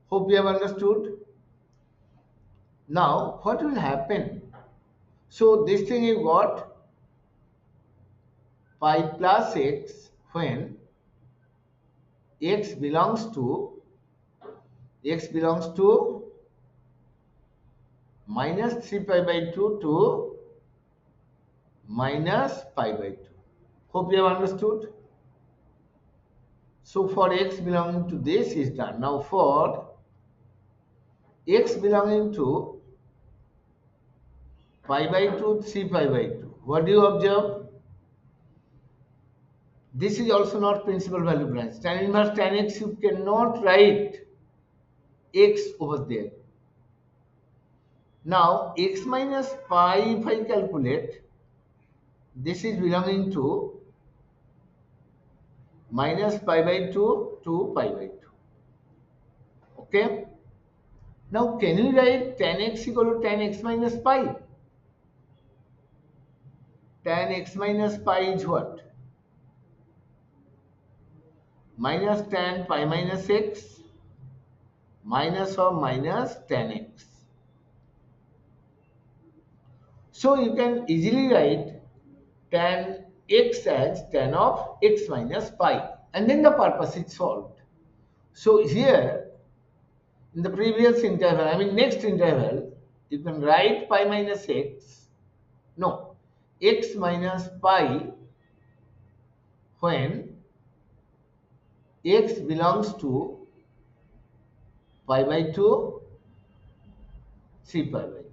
S1: Hope you have understood. Now what will happen? So this thing you got pi plus x when x belongs to minus 3 pi by 2 to minus pi by 2. Hope you have understood. So for x belonging to this is done. Now for x belonging to pi by 2, 3 pi by 2. What do you observe? This is also not principal value branch. Tan inverse tan x, you cannot write x over there. Now x minus pi, if I calculate, this is belonging to minus pi by 2 to pi by 2. Okay? Now can you write tan x equal to tan x minus pi? Tan x minus pi is what? Minus tan pi minus x minus or minus tan x. So you can easily write tan x as tan of x minus pi, and then the purpose is solved. So here in the previous interval, I mean next interval, you can write pi minus x, no, x minus pi when x belongs to pi by 2, 3 pi by 2.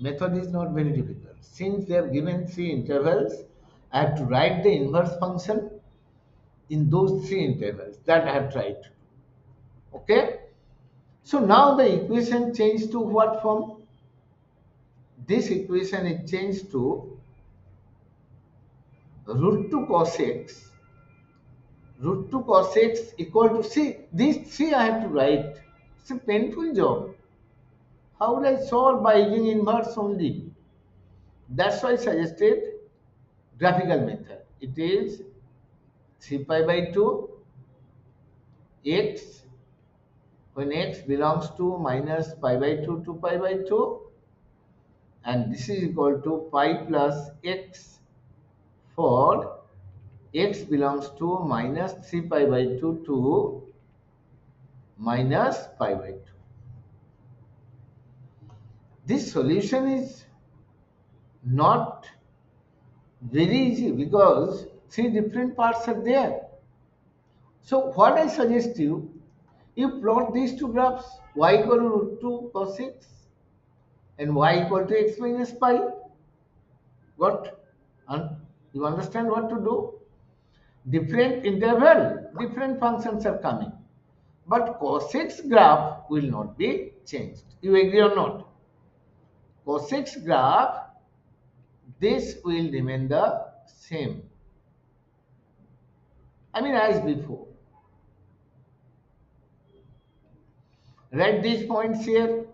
S1: Method is not very difficult. Since they have given 3 intervals, I have to write the inverse function in those three intervals that I have tried to do. Okay? So now the equation changed to what form? This equation is changed to root 2 cos x. Root 2 cos x equal to, see, these three I have to write. It's a painful job. How will I solve by using inverse only? That's why I suggested graphical method. It is 3 pi by 2 x when x belongs to minus pi by 2 to pi by 2, and this is equal to pi plus x for x belongs to minus 3 pi by 2 to minus pi by 2. This solution is not very easy because three different parts are there. So what I suggest you plot these two graphs, y equal to root 2 cos x and y equal to x minus pi. What? You understand what to do? Different interval, different functions are coming. But cos x graph will not be changed. You agree or not? Cos x graph, this will remain the same. I mean as before. Write these points here.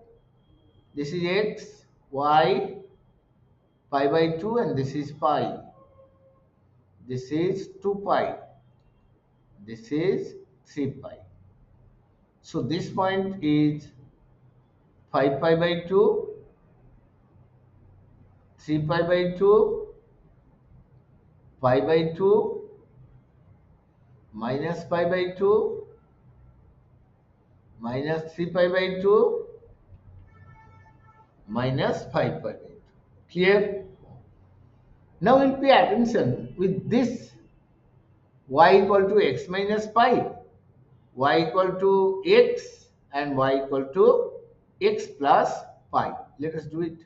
S1: This is x, y, pi by 2, and this is pi. This is 2 pi. This is 3 pi. So this point is 5 pi by 2, 3 pi by 2, pi by 2, minus pi by 2, minus 3 pi by 2, minus 5 pi by 2. Clear? Now we'll pay attention with this y equal to x minus pi, y equal to x, and y equal to x plus pi. Let us do it.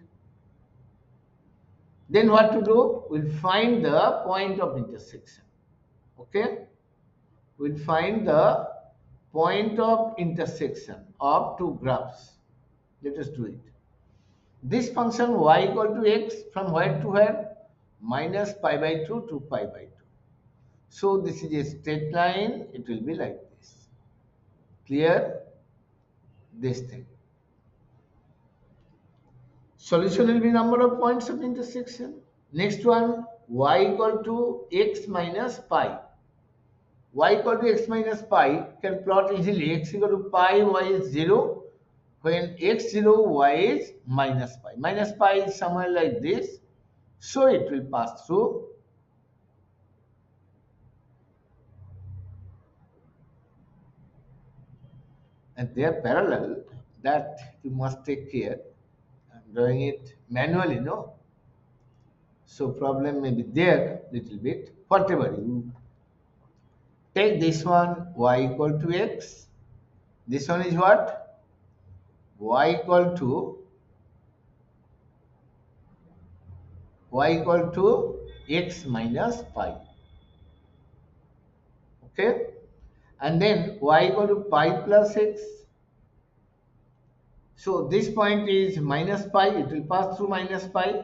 S1: Then what to do? We'll find the point of intersection. Okay? We'll find the point of intersection of two graphs. Let us do it. This function y equal to x from where to where? Minus pi by 2 to pi by 2. So this is a straight line. It will be like this. Clear? This thing. Solution will be number of points of intersection. Next one, y equal to x minus pi. Y equal to x minus pi can plot easily. X equal to pi, y is 0. When x 0, y is minus pi. Minus pi is somewhere like this. So it will pass through. And they are parallel. That you must take care. I'm drawing it manually, no? So problem may be there little bit. Whatever you take this one, y equal to x. This one is what? Y equal to x minus pi. Okay? And then y equal to pi plus x. So this point is minus pi, it will pass through minus pi.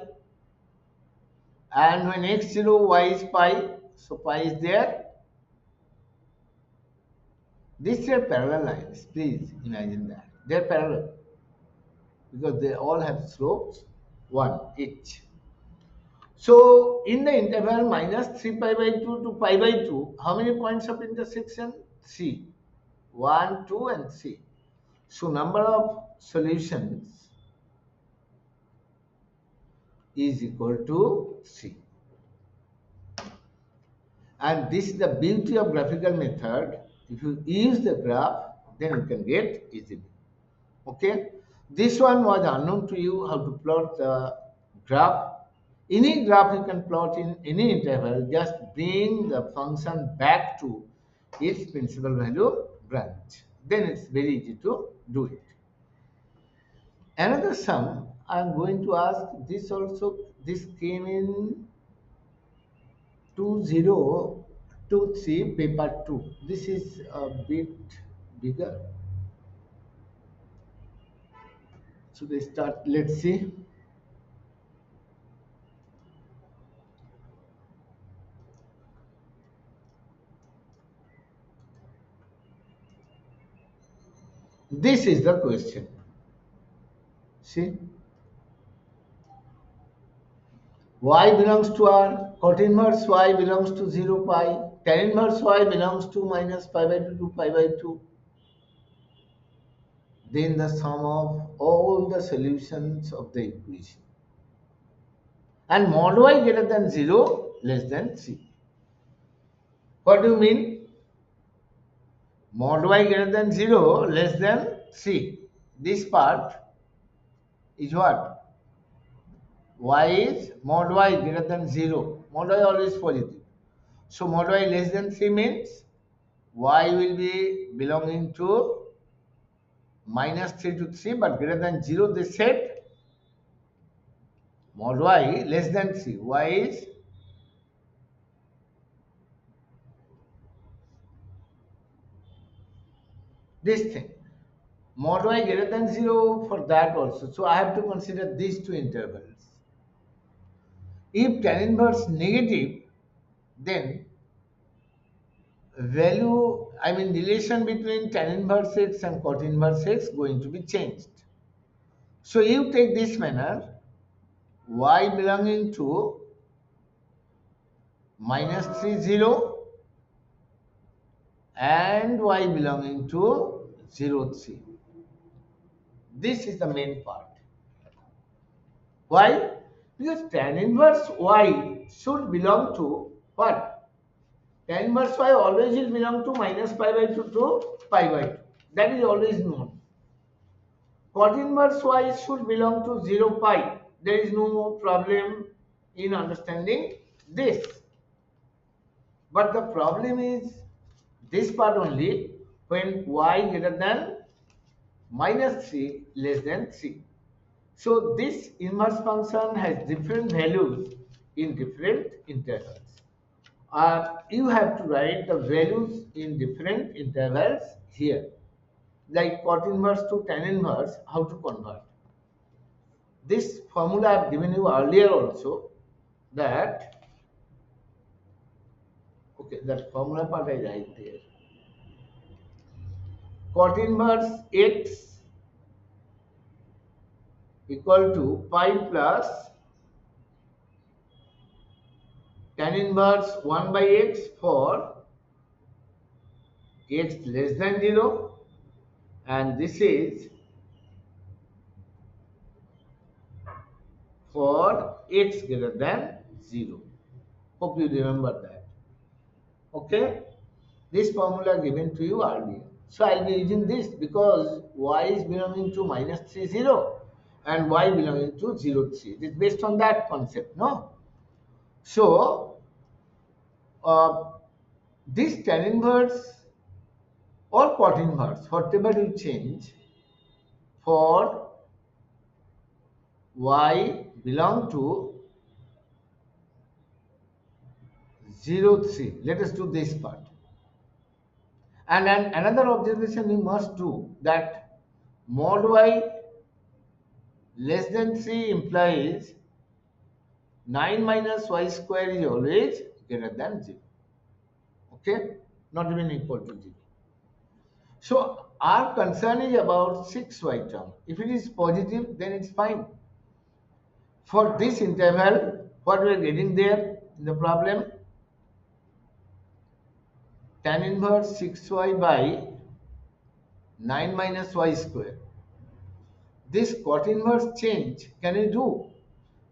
S1: And when x 0, y is pi, so pi is there. These are parallel lines, please imagine that. They are parallel because they all have slopes 1 each. So in the interval minus 3 pi by 2 to pi by 2, how many points of intersection? 3. 1, 2, and 3. So number of solutions is equal to 3. And this is the beauty of graphical method. If you use the graph, then you can get easily. Okay? This one was unknown to you, how to plot the graph. Any graph you can plot in any interval, just bring the function back to its principal value branch. Then it's very easy to do it. Another sum, I am going to ask this also. This came in 2023 paper 2. This is a bit bigger. So they start, let's see. This is the question. See, y belongs to R, cot inverse y belongs to 0 pi, tan inverse y belongs to minus pi by 2 to pi by 2. Then the sum of all the solutions of the equation. And mod y greater than 0 less than c. What do you mean? Mod y greater than 0 less than c. This part is what? Y is mod y greater than 0. Mod y always positive. So mod y less than 3 means y will be belonging to minus 3 to 3 but greater than 0. They said mod y less than 3. Y is this thing. Mod y greater than 0 for that also. So I have to consider these two intervals. If tan inverse negative, then value, I mean relation between tan inverse x and cot inverse x going to be changed. So you take this manner, y belonging to minus 3 0 and y belonging to 0 3. This is the main part. Why? Because tan inverse y should belong to what? Tan inverse y always will belong to minus pi by 2 to pi by 2. That is always known. Cot inverse y should belong to 0 pi. There is no problem in understanding this. But the problem is this part only when y greater than minus 3 less than 3. So this inverse function has different values in different intervals. You have to write the values in different intervals here. Like cot inverse to tan inverse, how to convert. This formula I have given you earlier also, that, okay, that formula part I write there. Cot inverse x equal to pi plus tan inverse 1 by x for x less than 0, and this is for x greater than 0. Hope you remember that. Okay? This formula given to you earlier. So I'll be using this because y is belonging to minus 3 0 and y belonging to 0 3. It is based on that concept, no? So this tan inverse or cot inverse, whatever you change for y belong to 0 3. Let us do this part. And then another observation we must do, that mod y less than 3 implies 9 minus y square is always greater than 0. Okay? Not even equal to 0. So our concern is about 6y term. If it is positive, then it's fine. For this interval, what we are getting there in the problem, tan inverse 6y by 9 minus y square. This cot inverse change, can you do?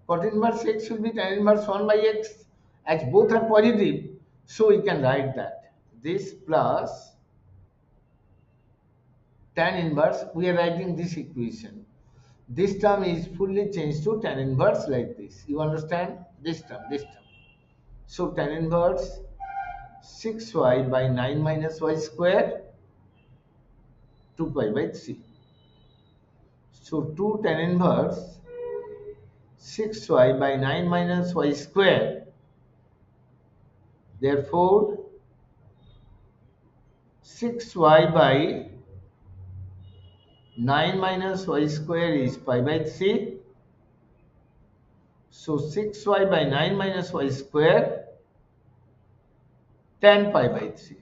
S1: Cot inverse x will be tan inverse 1 by x, as both are positive, so we can write that. This plus tan inverse, we are writing this equation. This term is fully changed to tan inverse like this. You understand? This term, this term. So tan inverse 6y by 9 minus y square 2 pi by 3. So 2 tan inverse 6y by 9 minus y square Therefore, 6y by 9 minus y square is pi by 3. So 6y by 9 minus y square 10 pi by 3.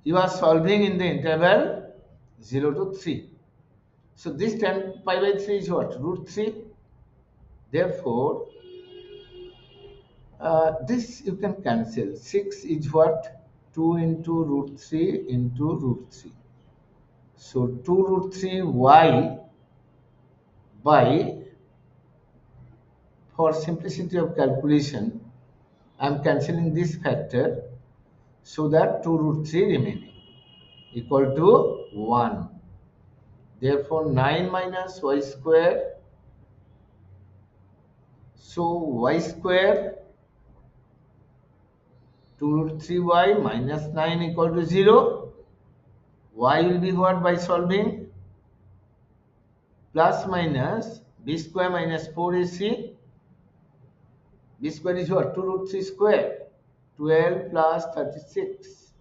S1: You are solving in the interval 0 to 3. So this 10 pi by 3 is what? Root 3. Therefore, this you can cancel. 6 is what? 2 into root 3 into root 3. So 2 root 3 y by, for simplicity of calculation, I am cancelling this factor so that 2 root 3 remaining equal to 1. Therefore, 9 minus y square. So y square 2 root 3y minus 9 equal to 0. Y will be what by solving? Plus minus b square minus 4ac. B square is what? 2 root 3 square. 12 plus 36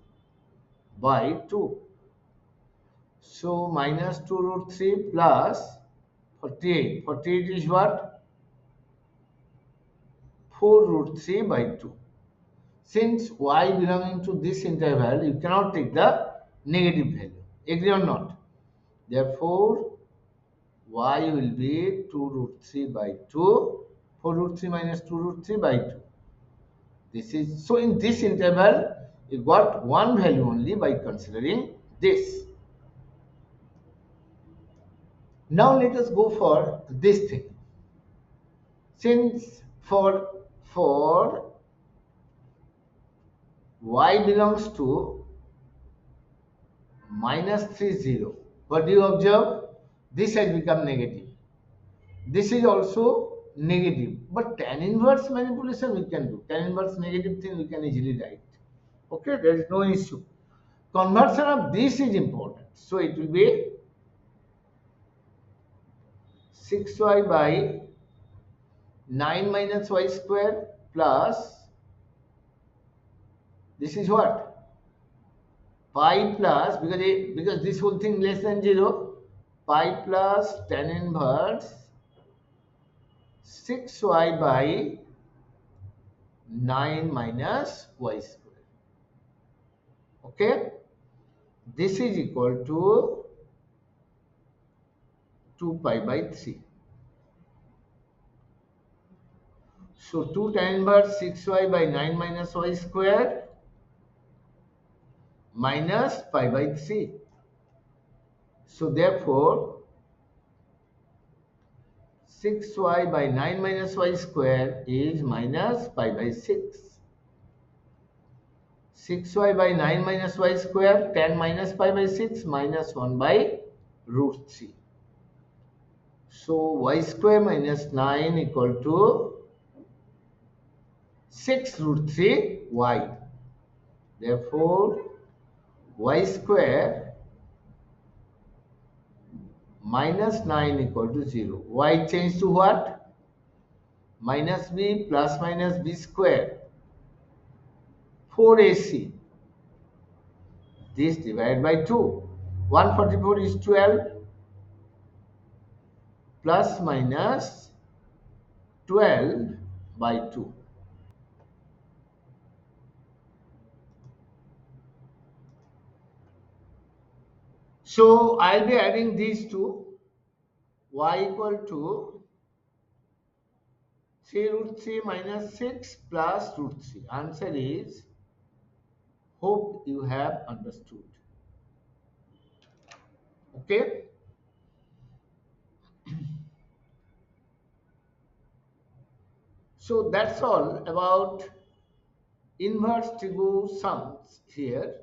S1: by 2. So minus 2 root 3 plus 48. 48 is what? 4 root 3 by 2. Since y belonging to this interval, you cannot take the negative value. Agree or not? Therefore, y will be 2 root 3 by 2. 4 root 3 minus 2 root 3 by 2. This is so in this interval, you got one value only by considering this. Now let us go for this thing. Since for y belongs to minus 3 0, what do you observe? This has become negative. This is also negative, but tan inverse manipulation we can do. Tan inverse negative thing we can easily write. Okay, there is no issue. Conversion of this is important. So it will be 6y by 9 minus y square plus, this is what? Pi plus, because this whole thing less than 0, pi plus tan inverse 6y by 9 minus y square. Okay, this is equal to 2 pi by 3. So 2 tan inverse 6y by 9 minus y square minus pi by 3. So therefore 6y by 9 minus y square is minus pi by 6. 6y by 9 minus y square, 10 minus pi by 6 minus 1 by root 3. So y square minus 9 equal to 6 root 3 y. Therefore, y square minus 9 equal to 0. Y changed to what? Minus b plus minus b square. 4ac. This divided by 2. 144 is 12 plus minus 12 by 2. So I'll be adding these two. Y equal to 3 root 3 minus 6 plus root 3. Answer is, hope you have understood. Okay. So that's all about inverse trigo sums here.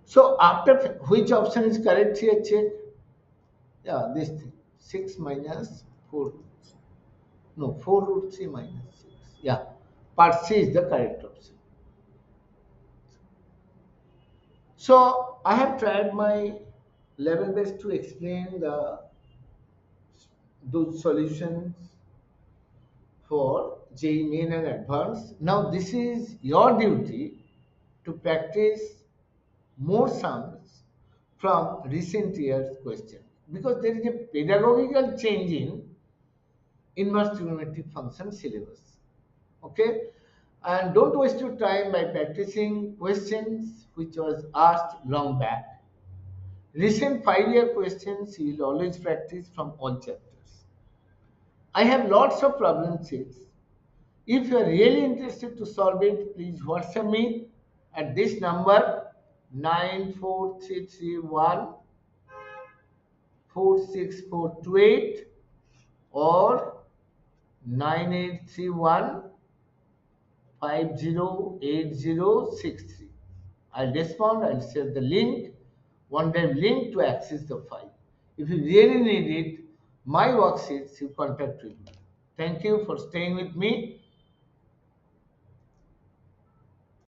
S1: So after which option is correct here, check. Yeah, this thing. 6 minus 4. No, 4 root 3 minus 6. Yeah, part C is the correct option. So I have tried my level best to explain those solutions for JEE Main and Advanced. Now this is your duty to practice more sums from recent years' question, because there is a pedagogical change in inverse trigonometric function syllabus. Okay, and don't waste your time by practicing questions which was asked long back. Recent 5-year questions you will always practice from all chapters. I have lots of problem sheets. If you are really interested to solve it, please WhatsApp me at this number 94331 46428 or 9831 508063. I'll respond, I'll share the link, OneDrive link to access the file. If you really need it, my worksheets, you contact with me. Thank you for staying with me.